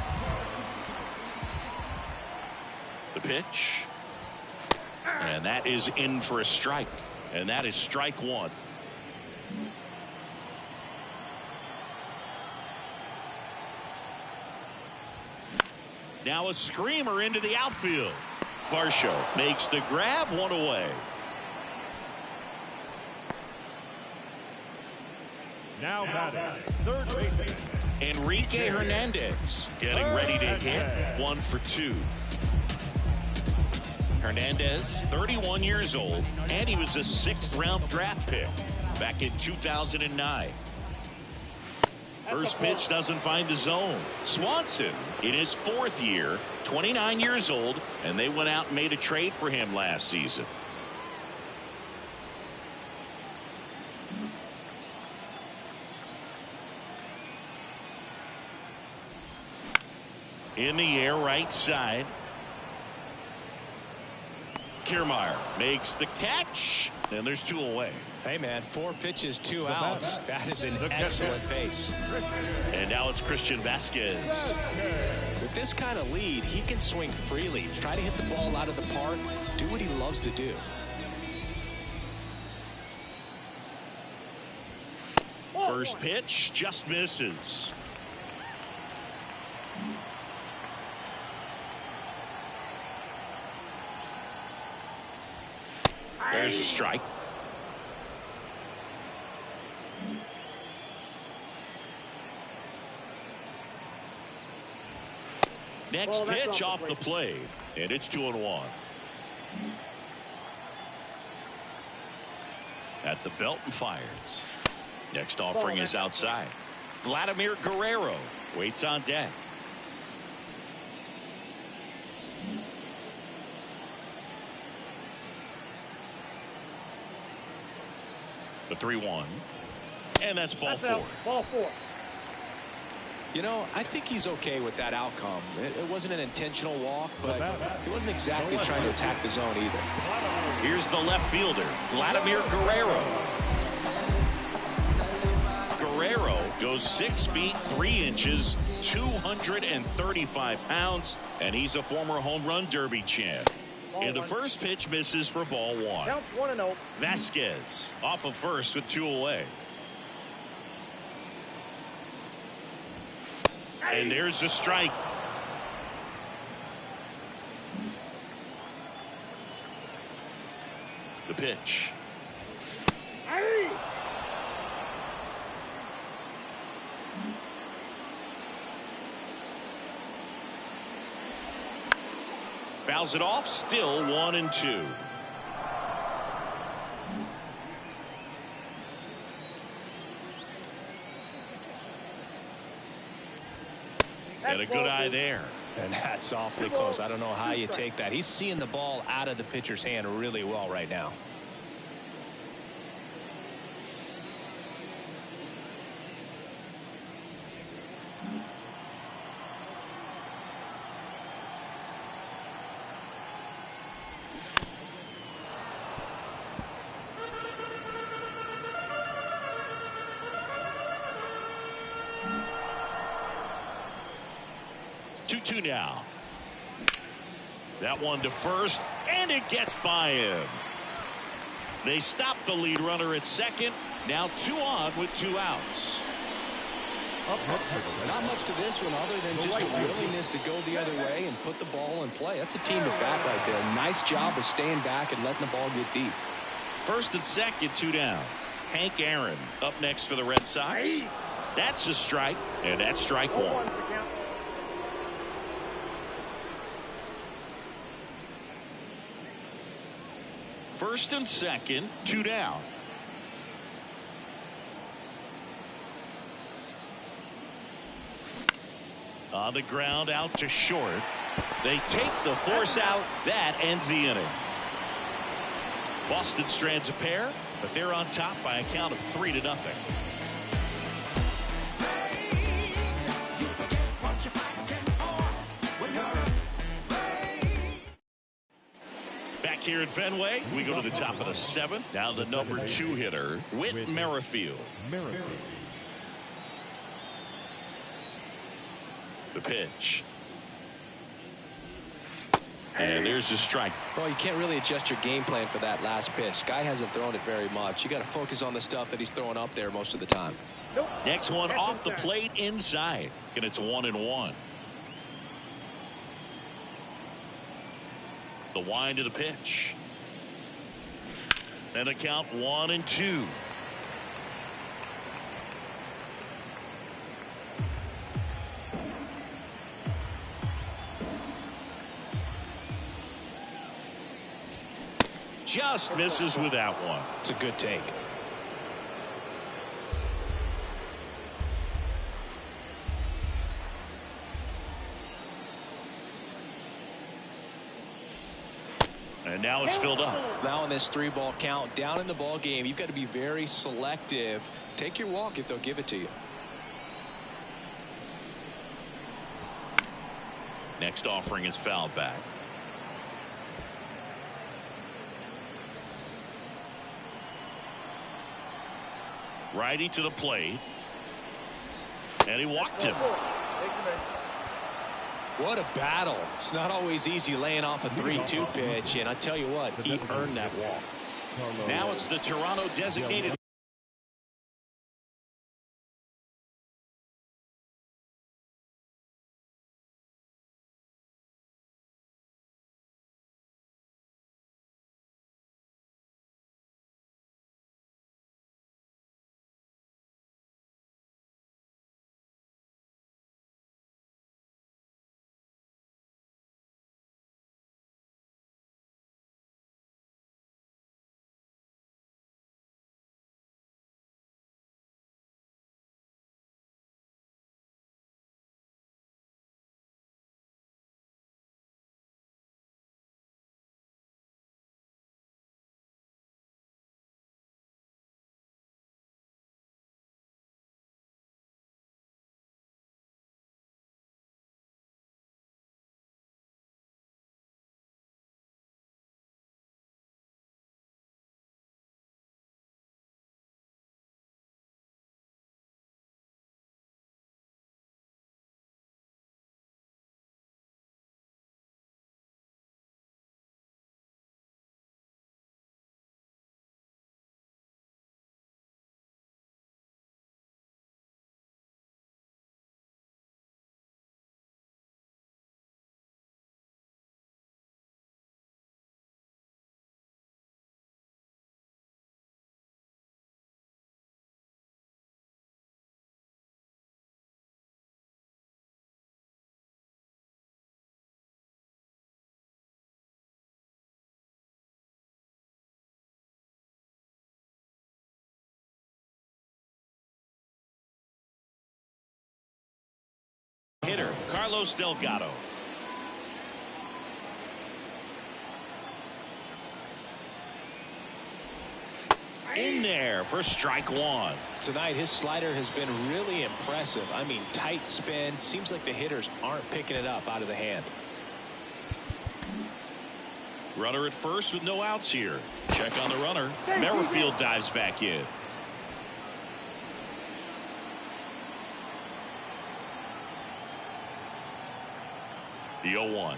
[SPEAKER 1] The pitch. And that is in for a strike. And that is strike one. Now a screamer into the outfield. Varsho makes the grab, one away.
[SPEAKER 3] Now batting, third baseman,
[SPEAKER 1] Enrique Hernandez getting ready to hit. 1 for 2. Hernandez, 31 years old, and he was a 6th-round draft pick back in 2009. First pitch doesn't find the zone. Swanson in his 4th year, 29 years old, and they went out and made a trade for him last season. In the air, right side. Kiermaier makes the catch, and there's 2 away.
[SPEAKER 2] Hey, man, 4 pitches, 2 outs. That is an excellent pace.
[SPEAKER 1] And now it's Christian Vasquez.
[SPEAKER 2] With this kind of lead, he can swing freely, try to hit the ball out of the park, do what he loves to do.
[SPEAKER 1] First pitch just misses. There's a strike. Next pitch off the plate, and it's 2-1. At the belt and fires. Next offering is outside. Vladimir Guerrero waits on deck. The 3-1. And that's ball 4.
[SPEAKER 4] Ball 4.
[SPEAKER 2] You know, I think he's okay with that outcome. It wasn't an intentional walk, but he wasn't exactly trying to attack the zone either.
[SPEAKER 1] Here's the left fielder, Vladimir Guerrero. Guerrero goes 6 feet 3 inches, 235 pounds, and he's a former home run derby champ. And the first pitch misses for ball 1.
[SPEAKER 4] Count 1-0.
[SPEAKER 1] Vasquez off of first with 2 away. And there's a strike. The pitch. Fouls it off, still 1-2. And a good eye there.
[SPEAKER 2] And that's awfully close. I don't know how you take that. He's seeing the ball out of the pitcher's hand really well right now.
[SPEAKER 1] Two now. That one to first, and it gets by him. They stop the lead runner at second. Now 2 on with 2 outs.
[SPEAKER 2] Not much to this one other than just a willingness to go the other way and put the ball in play. That's a team at bat right there. Nice job of staying back and letting the ball get deep.
[SPEAKER 1] First and second, 2 down. Hank Aaron up next for the Red Sox. That's a strike, and that's strike 1. First and second, 2 down. On the ground, out to short. They take the force out. That ends the inning. Boston strands a pair, but they're on top by a count of 3-0. Back here at Fenway, we go to the top of the 7th. Now the number 2 hitter, Whit Merrifield. The pitch. And there's the strike.
[SPEAKER 2] Well, you can't really adjust your game plan for that last pitch. Guy hasn't thrown it very much. You got to focus on the stuff that he's throwing up there most of the time.
[SPEAKER 4] Nope.
[SPEAKER 1] Next one off the plate inside. And it's 1-1. The wind of the pitch. And a count 1-2. Just misses with that one.
[SPEAKER 2] It's a good take.
[SPEAKER 1] And now it's filled up.
[SPEAKER 2] Now in this 3-ball count, down in the ball game, you've got to be very selective. Take your walk if they'll give it to you.
[SPEAKER 1] Next offering is fouled back. Righty to the plate. And he walked him.
[SPEAKER 2] What a battle. It's not always easy laying off a 3-2 pitch, and I tell you what, he earned that walk.
[SPEAKER 1] Now it's the Toronto designated. Hitter Carlos Delgado. In there for strike one.
[SPEAKER 2] Tonight, his slider has been really impressive. I mean, tight spin. Seems like the hitters aren't picking it up out of the hand.
[SPEAKER 1] Runner at first with no outs here. Check on the runner. Merrifield dives back in. The 0-1.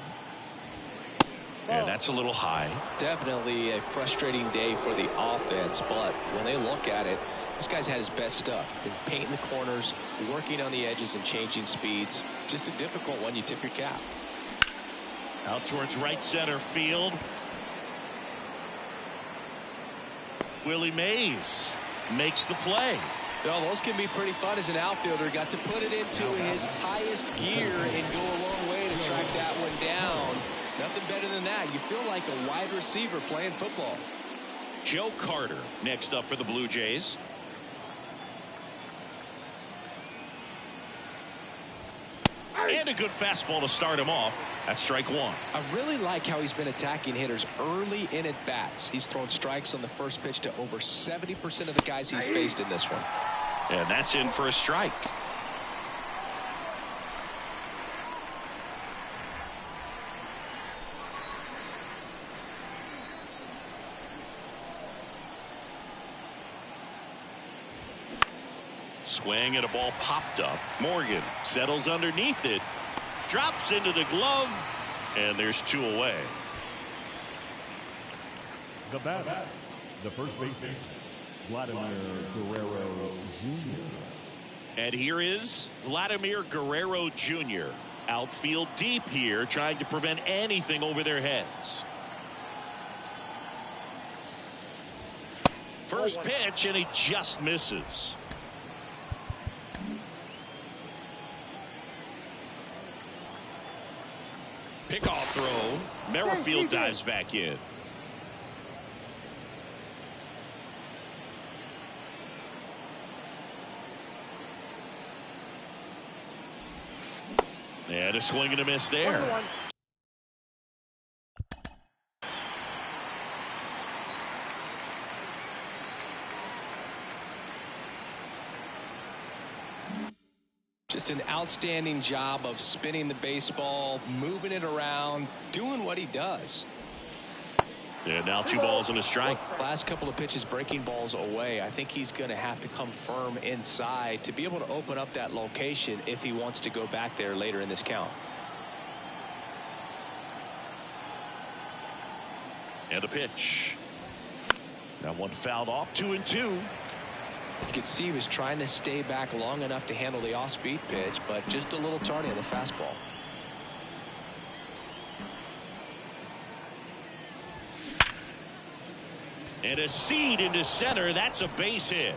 [SPEAKER 1] And that's a little high.
[SPEAKER 2] Definitely a frustrating day for the offense, but when they look at it, this guy's had his best stuff. He's painting the corners, working on the edges and changing speeds. Just a difficult one. You tip your cap.
[SPEAKER 1] Out towards right center field. Willie Mays makes the play.
[SPEAKER 2] Well, those can be pretty fun as an outfielder. Got to put it into his highest gear and go a long way to track that one down. Nothing better than that. You feel like a wide receiver playing football.
[SPEAKER 1] Joe Carter next up for the Blue Jays. And a good fastball to start him off. That's strike one.
[SPEAKER 2] I really like how he's been attacking hitters early in at bats. He's thrown strikes on the first pitch to over 70% of the guys he's faced in this one.
[SPEAKER 1] And that's in for a strike. Swing and a ball popped up. Morgan settles underneath it. Drops into the glove, and there's 2 away.
[SPEAKER 3] The batter, the first baseman, Vladimir Guerrero Jr.
[SPEAKER 1] And here is Vladimir Guerrero Jr. Outfield deep here, trying to prevent anything over their heads. First pitch, and he just misses. Pickoff throw. Merrifield dives back in. And a swing and a miss there.
[SPEAKER 4] 1-1.
[SPEAKER 2] Just an outstanding job of spinning the baseball, moving it around, doing what he does.
[SPEAKER 1] And now 2 balls and a strike.
[SPEAKER 2] Last couple of pitches breaking balls away. I think he's going to have to come firm inside to be able to open up that location if he wants to go back there later in this count.
[SPEAKER 1] And a pitch. That one fouled off. 2-2.
[SPEAKER 2] You could see he was trying to stay back long enough to handle the off-speed pitch, but just a little tardy on the fastball.
[SPEAKER 1] And a seed into center. That's a base hit.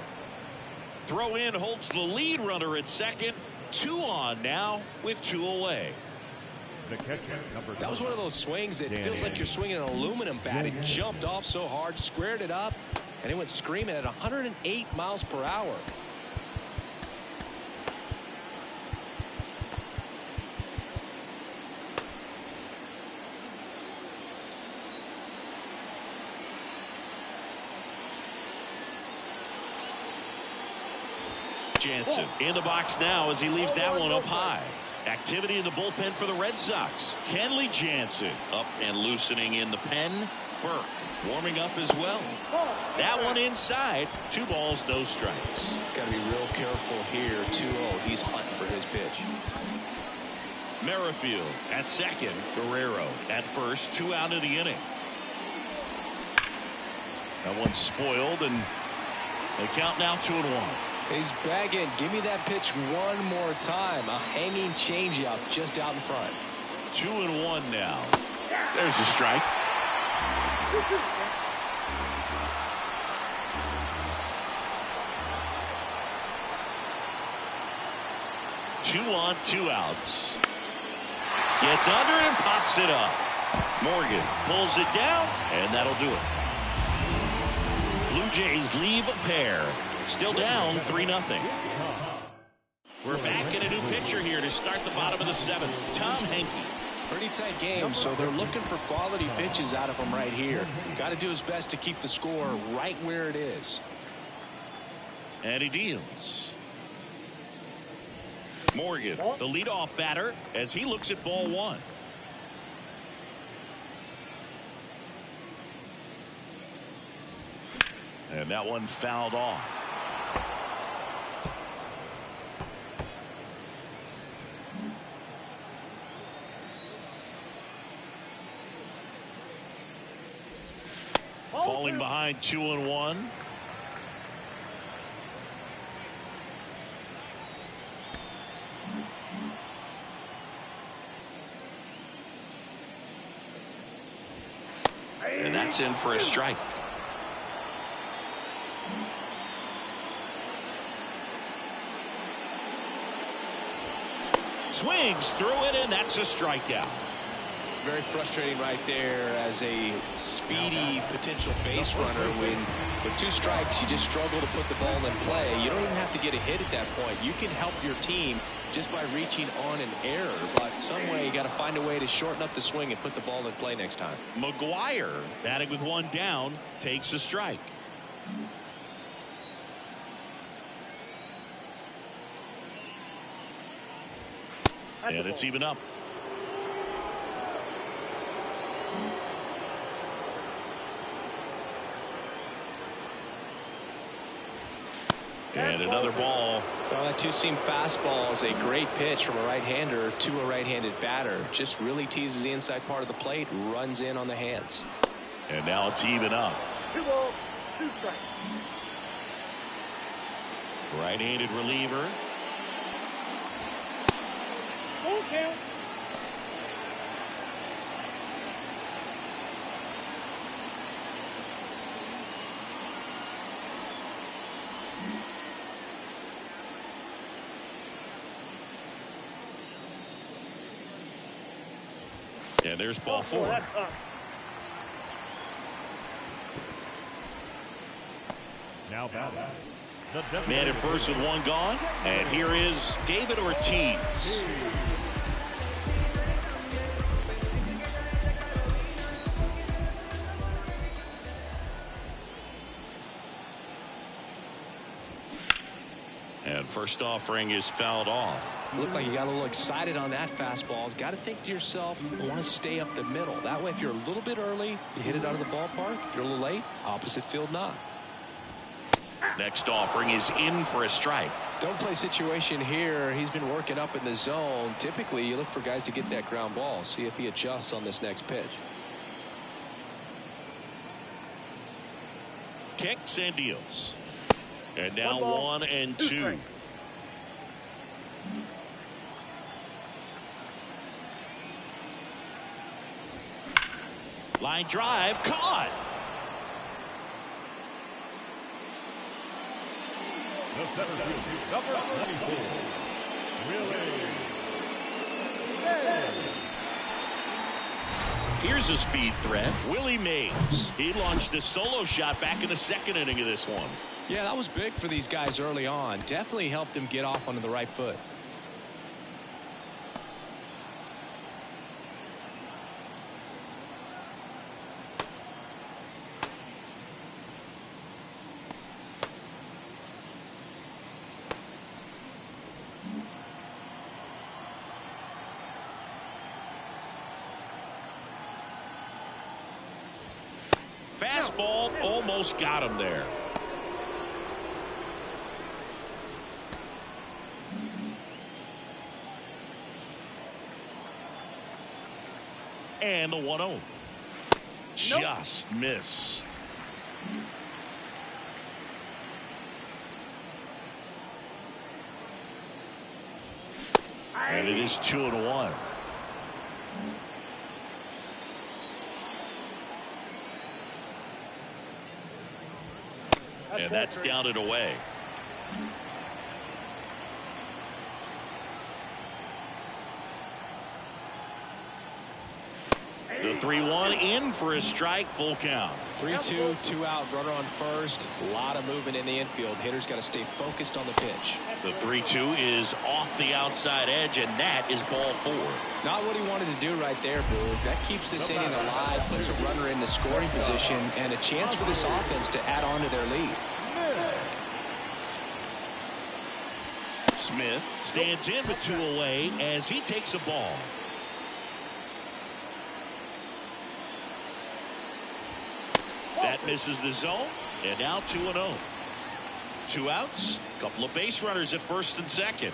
[SPEAKER 1] Throw in holds the lead runner at second. 2 on now with 2 away.
[SPEAKER 3] The catcher, number
[SPEAKER 2] That was one of those swings that feels like you're swinging an aluminum bat. It jumped off so hard, squared it up, and it went screaming at 108 miles per hour.
[SPEAKER 1] Jansen in the box now as he leaves that one up high. Activity in the bullpen for the Red Sox. Kenley Jansen up and loosening in the pen. Burke warming up as well. That one inside. 2 balls, no strikes.
[SPEAKER 2] Got to be real careful here. 2-0. He's hunting for his pitch.
[SPEAKER 1] Merrifield at second. Guerrero at first. 2 out of the inning. That one's spoiled, and they count now 2-1.
[SPEAKER 2] He's bagging. Give me that pitch one more time. A hanging changeup just out in front.
[SPEAKER 1] 2-1 now. There's a strike. Two on, 2 outs. Gets under it and pops it up. Morgan pulls it down, and that'll do it. Blue Jays leave a pair. Still down 3-0. We're back in a new pitcher here to start the bottom of the 7th. Tom Henke.
[SPEAKER 2] Pretty tight game, so they're looking for quality pitches out of him right here. Got to do his best to keep the score right where it is.
[SPEAKER 1] And he deals. Morgan, the leadoff batter, as he looks at ball 1. And that one fouled off. Falling behind 2-1. And that's in for a strike. Swings through it, and that's a strikeout.
[SPEAKER 2] Very frustrating right there as a speedy potential base runner. When with 2 strikes, you just struggle to put the ball in play. You don't even have to get a hit at that point. You can help your team just by reaching on an error, but some way you got to find a way to shorten up the swing and put the ball in play next time.
[SPEAKER 1] McGuire, batting with 1 down, takes a strike. And it's even up. And another ball.
[SPEAKER 2] Well, that two-seam fastball is a great pitch from a right-hander to a right-handed batter. Just really teases the inside part of the plate, runs in on the hands.
[SPEAKER 1] And now it's even up.
[SPEAKER 4] 2 balls, 2 strikes.
[SPEAKER 1] Right-handed reliever.
[SPEAKER 4] Full count.
[SPEAKER 1] And there's ball 4.
[SPEAKER 4] That's up.
[SPEAKER 3] Now batting. The
[SPEAKER 1] Man at first with 1 gone. And here is David Ortiz. And first offering is fouled off.
[SPEAKER 2] Looked like you got a little excited on that fastball. Got to think to yourself, I want to stay up the middle. That way, if you're a little bit early, you hit it out of the ballpark. If you're a little late, opposite field knock.
[SPEAKER 1] Next offering is in for a strike.
[SPEAKER 2] Don't play situation here. He's been working up in the zone. Typically, you look for guys to get that ground ball. See if he adjusts on this next pitch.
[SPEAKER 1] Kicks and deals. And now
[SPEAKER 4] 1 ball,
[SPEAKER 1] 1 and
[SPEAKER 4] 2
[SPEAKER 1] 2.
[SPEAKER 4] strikes.
[SPEAKER 1] Line drive caught.
[SPEAKER 3] The center field, number 24, Willie.
[SPEAKER 1] Here's a speed threat, Willie Mays. He launched a solo shot back in the 2nd inning of this one.
[SPEAKER 2] Yeah, that was big for these guys early on. Definitely helped them get off onto the right foot.
[SPEAKER 1] Fastball almost got him there. And the 1-0. Just missed. And it is 2-1. And that's down and away. The 3-1 in for a strike, full count.
[SPEAKER 2] 3-2, 2 out, runner on first. A lot of movement in the infield. Hitter's got to stay focused on the pitch.
[SPEAKER 1] The 3-2 is off the outside edge, and that is ball 4.
[SPEAKER 2] Not what he wanted to do right there, Boog. That keeps this inning alive, puts a runner in the scoring position, and a chance for this offense to add on to their lead.
[SPEAKER 1] Smith stands in with 2 away as he takes a ball. That misses the zone, and now 2-0. 2 outs, couple of base runners at first and second.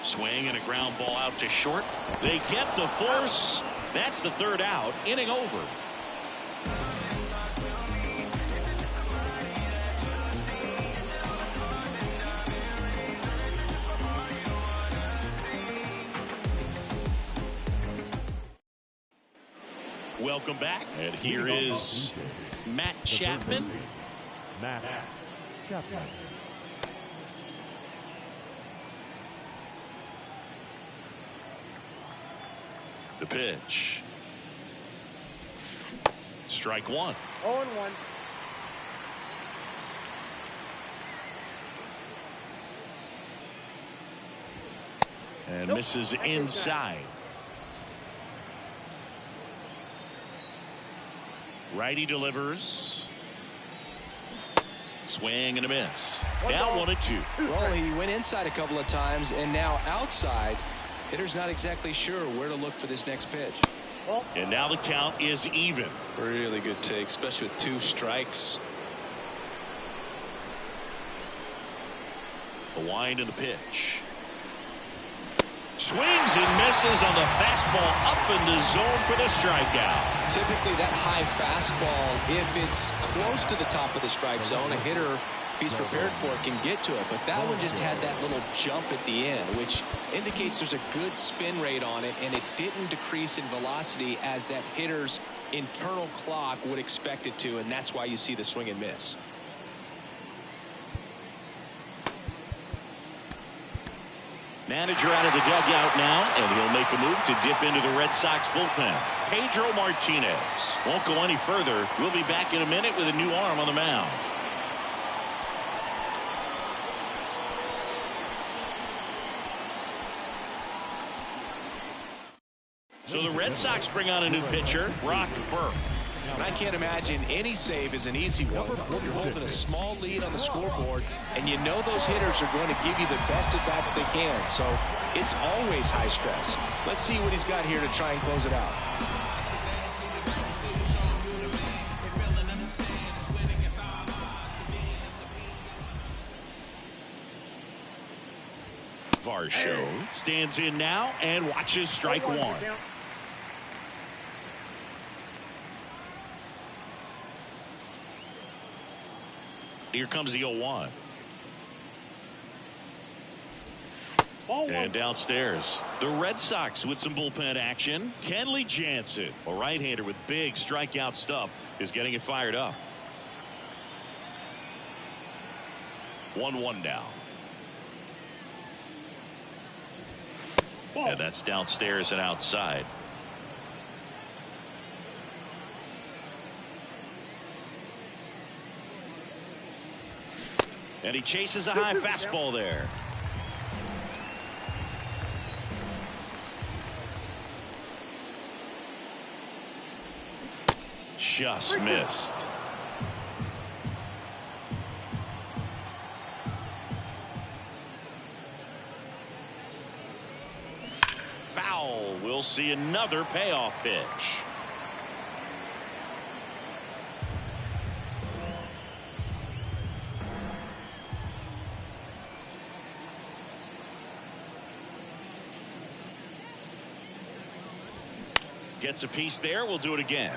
[SPEAKER 1] Swing and a ground ball out to short. They get the force. That's the 3rd out. Inning over. Welcome back. And here is Matt Chapman.
[SPEAKER 3] Matt Chapman.
[SPEAKER 1] The pitch. Strike 1.
[SPEAKER 4] 0-1.
[SPEAKER 1] And misses inside. Righty delivers. Swing and a miss. Now 1-2.
[SPEAKER 2] Well, he went inside a couple of times, and now outside. Hitter's not exactly sure where to look for this next pitch.
[SPEAKER 1] And now the count is even.
[SPEAKER 2] Really good take, especially with 2 strikes.
[SPEAKER 1] The wind and the pitch. Swings and misses on the fastball up in the zone for the strikeout.
[SPEAKER 2] Typically that high fastball, if it's close to the top of the strike zone, a hitter, if he's prepared for it, can get to it. But that one just had that little jump at the end, which indicates there's a good spin rate on it, and it didn't decrease in velocity as that hitter's internal clock would expect it to, and that's why you see the swing and miss.
[SPEAKER 1] Manager out of the dugout now, and he'll make a move to dip into the Red Sox bullpen. Pedro Martinez won't go any further. We'll be back in a minute with a new arm on the mound. So the Red Sox bring on a new pitcher, Brock Burke.
[SPEAKER 2] And I can't imagine any save is an easy one. You're holding a small lead on the scoreboard, and you know those hitters are going to give you the best at-bats they can. So it's always high stress. Let's see what he's got here to try and close it out.
[SPEAKER 1] Varsho stands in now and watches strike one. Here comes the 0-1. And downstairs, the Red Sox with some bullpen action. Kenley Jansen, a right-hander with big strikeout stuff, is getting it fired up. 1-1 now. And that's downstairs and outside. And he chases a high fastball there. Just missed. Foul. We'll see another payoff pitch. Gets a piece there. We'll do it again.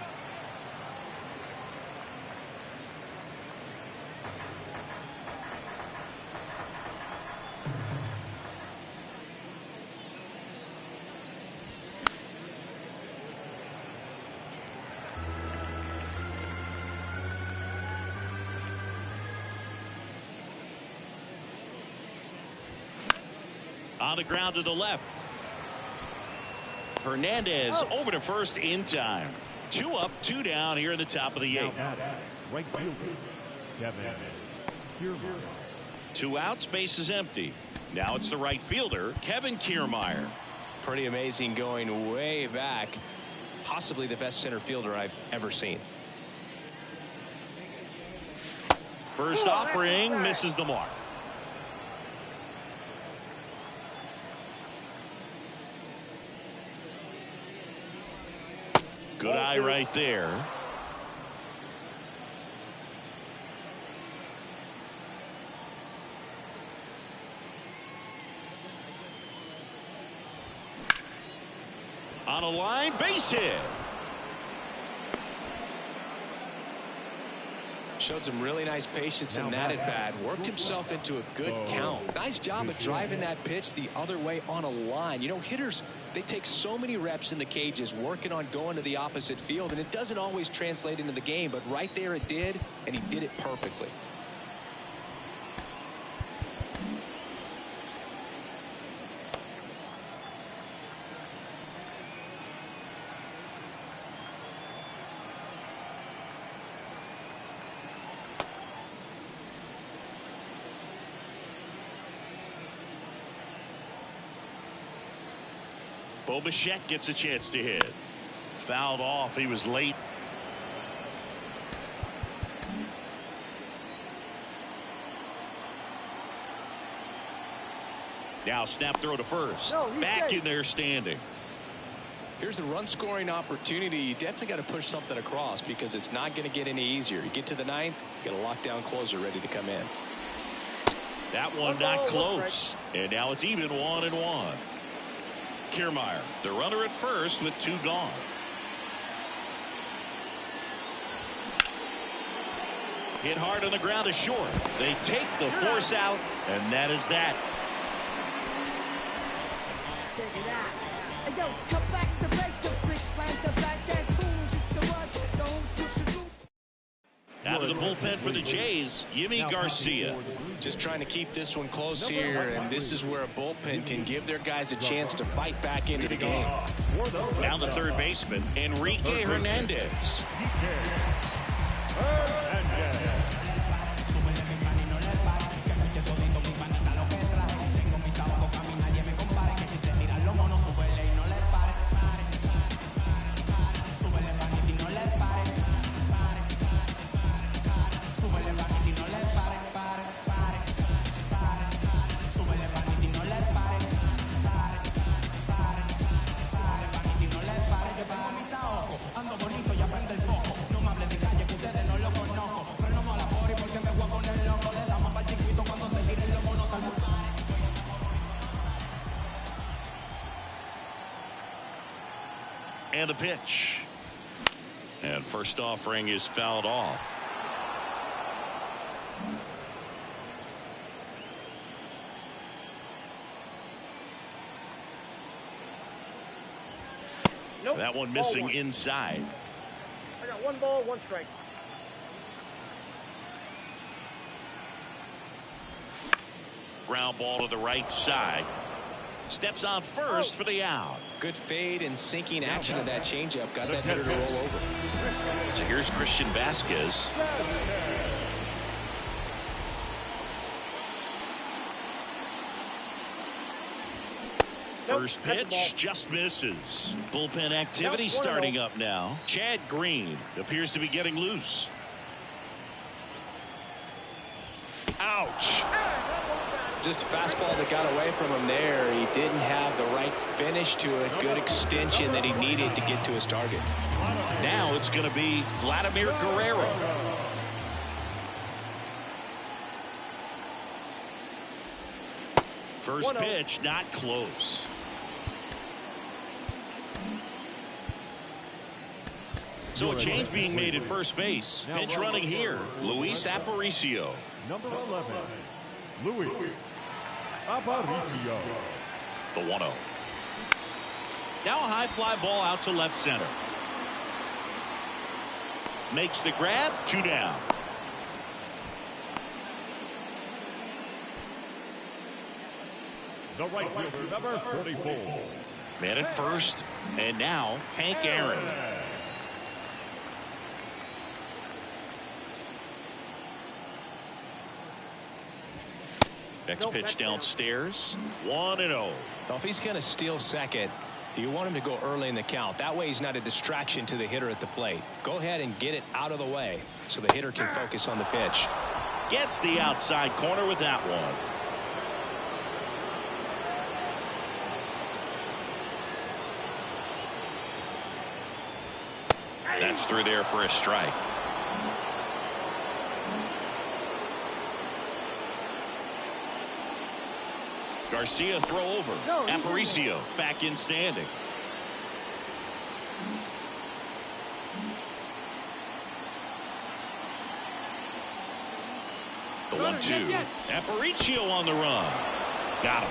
[SPEAKER 1] On the ground to the left. Hernandez over to first in time. 2 up, 2 down here in the top of the 8th.
[SPEAKER 3] Right fielder, Kevin Kiermaier.
[SPEAKER 1] 2 outs, base is empty. Now it's the right fielder, Kevin Kiermaier.
[SPEAKER 2] Pretty amazing, going way back. Possibly the best center fielder I've ever seen.
[SPEAKER 1] First offering misses the mark. Good eye right there. On a line, base hit.
[SPEAKER 2] Showed some really nice patience in that at bat. Worked himself into a good count. Nice job of driving that pitch the other way on a line. You know, hitters, they take so many reps in the cages working on going to the opposite field, and it doesn't always translate into the game, but right there it did, and he did it perfectly.
[SPEAKER 1] Bo Bichette gets a chance to hit. Fouled off. He was late. Now snap throw to first. Back in there standing.
[SPEAKER 2] Here's a run-scoring opportunity. You definitely got to push something across because it's not going to get any easier. You get to the ninth, you got a lockdown closer ready to come in.
[SPEAKER 1] That one not close. And now it's even 1-1. Kiermaier, the runner at first with 2 gone. Hit hard on the ground is short. They take the force out, and that is that.
[SPEAKER 6] Check it out. Hey, yo, come back to base, the flick, lines, the black jazz tunes, it's the runs, don't shoot the roof.
[SPEAKER 1] Out of the bullpen for the Jays, Yimi Garcia.
[SPEAKER 2] Just trying to keep this one close here, and this is where a bullpen can give their guys a chance to fight back into the game.
[SPEAKER 1] Now the third baseman, Enrique Hernandez. And a pitch. And first offering is fouled off.
[SPEAKER 4] Nope.
[SPEAKER 1] That one
[SPEAKER 4] Ball
[SPEAKER 1] missing
[SPEAKER 4] 1.
[SPEAKER 1] inside.
[SPEAKER 4] I got 1 ball, 1 strike.
[SPEAKER 1] Ground ball to the right side. Steps on first for the out.
[SPEAKER 2] Good fade and sinking action of that changeup. Got that hitter to roll over.
[SPEAKER 1] So here's Christian Vasquez. First pitch just misses. Bullpen activity starting up now. Chad Green appears to be getting loose. Ouch.
[SPEAKER 2] Just a fastball that got away from him there. He didn't have the right finish to it. Good extension that he needed to get to his target.
[SPEAKER 1] Now it's going to be Vladimir Guerrero. First pitch not close. So a change being made at first base. Pitch running here, Luis Aparicio.
[SPEAKER 3] Number 11, Luis Aparicio.
[SPEAKER 1] The 1-0. Now a high fly ball out to left center. Makes the grab, 2 down.
[SPEAKER 3] The right fielder, number 44.
[SPEAKER 1] Man at first, and now Hank Aaron. Next pitch downstairs, 1-0.
[SPEAKER 2] So if he's going to steal second, you want him to go early in the count. That way he's not a distraction to the hitter at the plate. Go ahead and get it out of the way so the hitter can focus on the pitch.
[SPEAKER 1] Gets the outside corner with that one. That's through there for a strike. Garcia throw over. Aparicio back in standing. The 1-2. Aparicio on the run. Got him.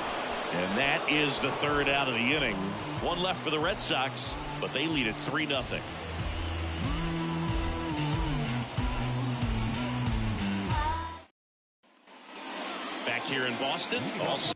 [SPEAKER 1] And that is the third out of the inning. One left for the Red Sox, but they lead it 3-0. Back here in Boston. Also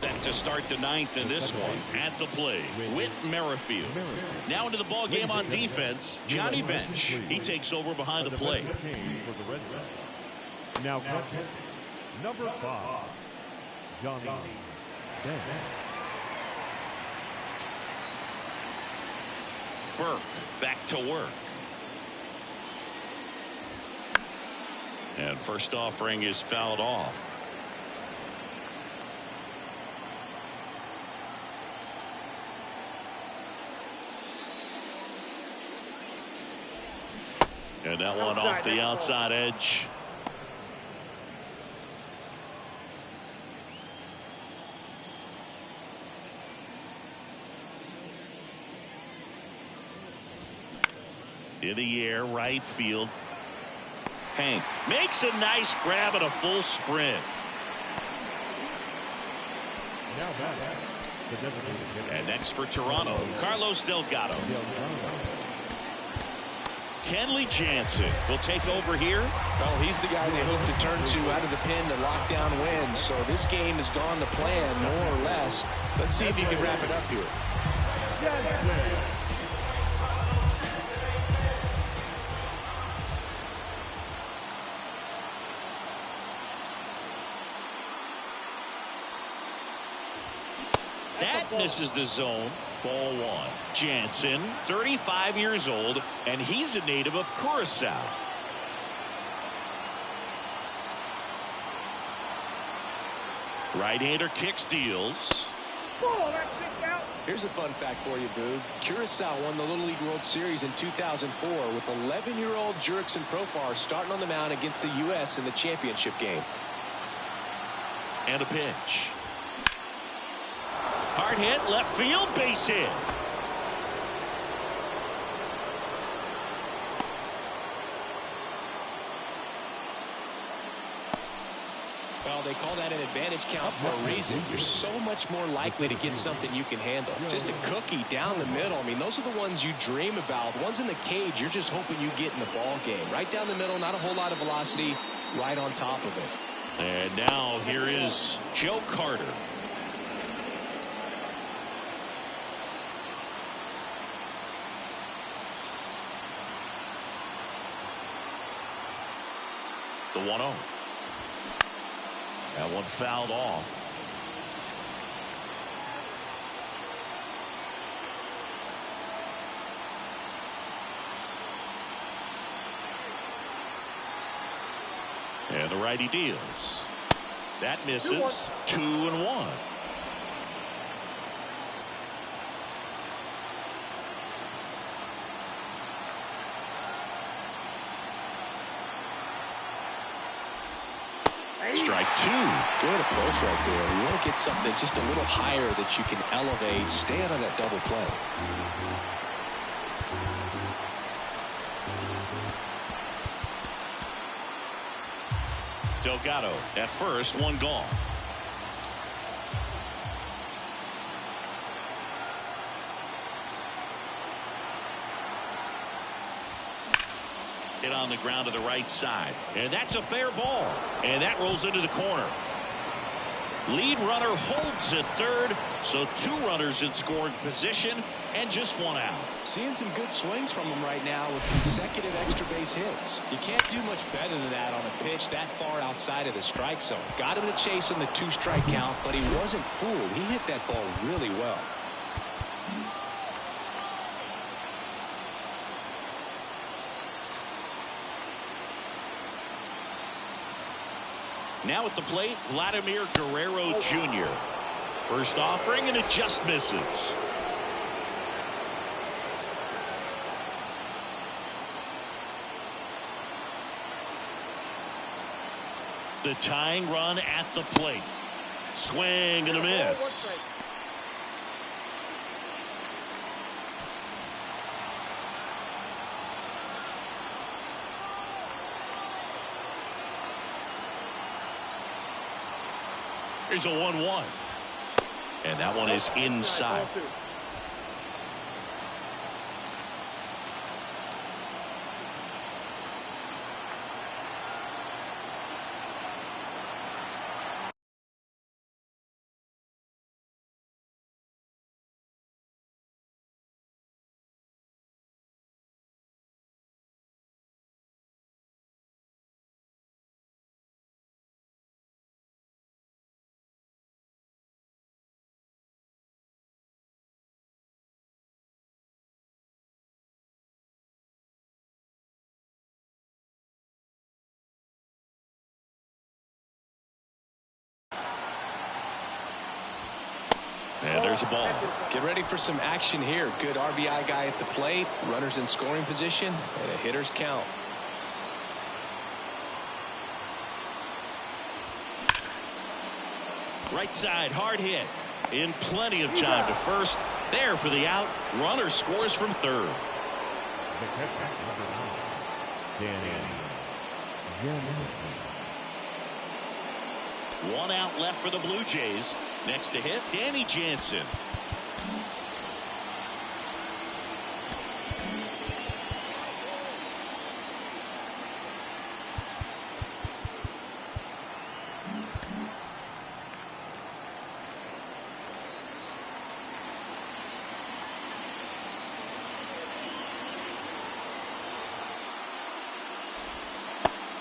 [SPEAKER 1] Back to start the ninth in this one. At the plate, Whit Merrifield. Now into the ball game on defense, Johnny Bench. He takes over behind the plate.
[SPEAKER 3] For the Red Sox. Now catching number 5, Johnny Bench.
[SPEAKER 1] Burke back to work. And first offering is fouled off. And that one off the outside edge. In the air, right field. Hank makes a nice grab and a full sprint.
[SPEAKER 3] Now back, the designated hitter.
[SPEAKER 1] And next for Toronto, Carlos Delgado. Kenley Jansen will take over here.
[SPEAKER 2] Well, he's the guy they hope to turn to out of the pen to lock down wins. So this game has gone to plan, more or less. Let's see if he can wrap it up here.
[SPEAKER 1] That misses the zone. Ball one. Jansen, 35 years old, and he's a native of Curacao. Right-hander kicks, deals.
[SPEAKER 4] Ball, that's kicked out.
[SPEAKER 2] Here's a fun fact for you, Boog. Curacao won the Little League World Series in 2004 with 11-year-old Jurickson Profar starting on the mound against the U.S. in the championship game.
[SPEAKER 1] And a pitch. Hard hit, left field, base hit.
[SPEAKER 2] Well, they call that an advantage count for a reason. You're so much more likely to get something you can handle. Just a cookie down the middle. I mean, those are the ones you dream about. The ones in the cage, you're just hoping you get in the ball game. Right down the middle, not a whole lot of velocity, right on top of it.
[SPEAKER 1] And now here is Joe Carter. The 1-0. That one fouled off. And the righty deals. That misses. 2-1. Strike two.
[SPEAKER 2] Good approach right there. You want to get something just a little higher that you can elevate. Stay out of that double play.
[SPEAKER 1] Delgado at first, one gone. Hit on the ground to the right side, and that's a fair ball, and that rolls into the corner. Lead runner holds at third, so 2 runners in scoring position and just 1 out.
[SPEAKER 2] Seeing some good swings from him right now with consecutive extra base hits. You can't do much better than that on a pitch that far outside of the strike zone. Got him to chase on the 2-strike count, but he wasn't fooled. He hit that ball really well.
[SPEAKER 1] Now at the plate, Vladimir Guerrero Jr. First offering, and it just misses. The tying run at the plate. Swing and a miss. Here's a 1-1. And that one is inside. And there's a ball.
[SPEAKER 2] Get ready for some action here. Good RBI guy at the plate. Runners in scoring position. And a hitter's count.
[SPEAKER 1] Right side, hard hit. In plenty of time to first. There for the out. Runner scores from third. One out left for the Blue Jays. Next to hit, Danny Jansen.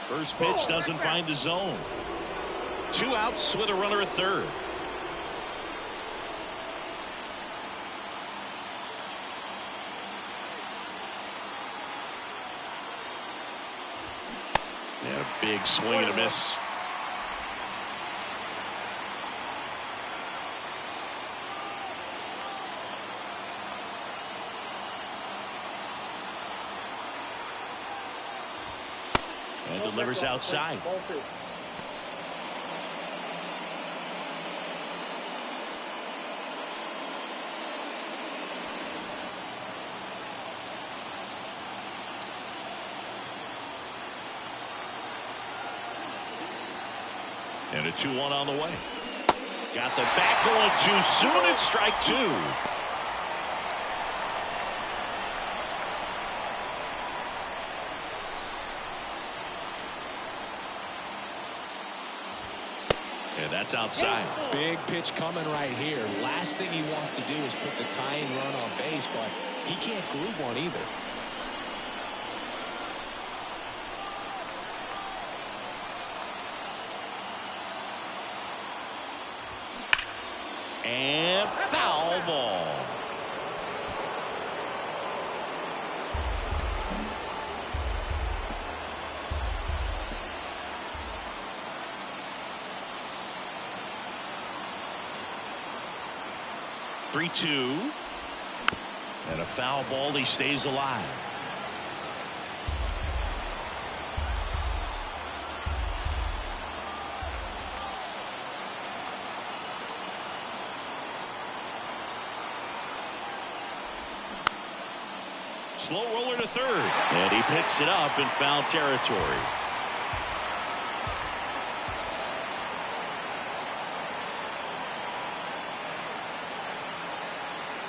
[SPEAKER 1] First pitch doesn't find the zone. 2 outs with a runner at third. And a big swing and a miss. And delivers outside. And a 2-1 on the way. Got the bat going too soon. It's strike 2. And that's outside.
[SPEAKER 2] Big pitch coming right here. Last thing he wants to do is put the tying run on base, but he can't groove one either.
[SPEAKER 1] And foul ball. Three-two. And a foul ball. He stays alive. Slow roller to third. And he picks it up in foul territory.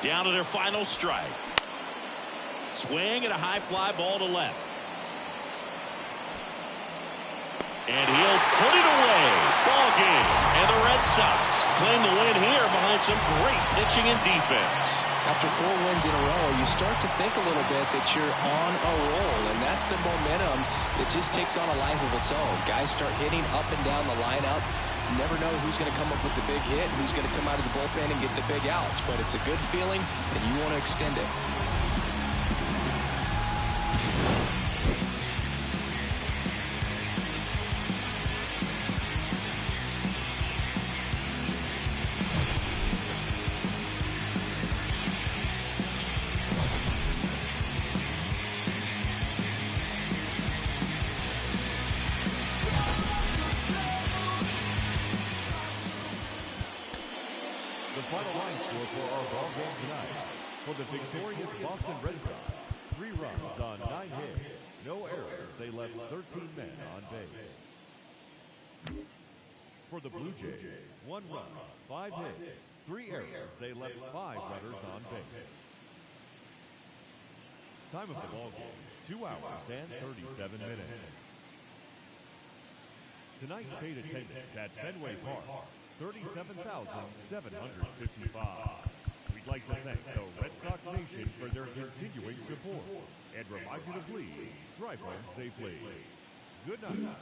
[SPEAKER 1] Down to their final strike. Swing and a high fly ball to left. And he'll put it away. Ball game. And the Red Sox claim the win here behind some great pitching and defense.
[SPEAKER 2] After 4 wins in a row, you start to think a little bit that you're on a roll, and that's the momentum that just takes on a life of its own. Guys start hitting up and down the lineup. You never know who's going to come up with the big hit, who's going to come out of the bullpen and get the big outs, but it's a good feeling, and you want to extend it.
[SPEAKER 3] for our ball game tonight. For the victorious Boston Red Sox, 3 runs on 9 hits, no errors. They left 13 men on base. For the Blue Jays, 1 run, 5 hits, 3 errors. They left 5 runners on base. Time of the ball game, 2 hours and 37 minutes. Tonight's paid attendance at Fenway Park, 37,755. We'd like to thank the Red Sox Nation for their continuing support and remind you to please drive home safely. Good night.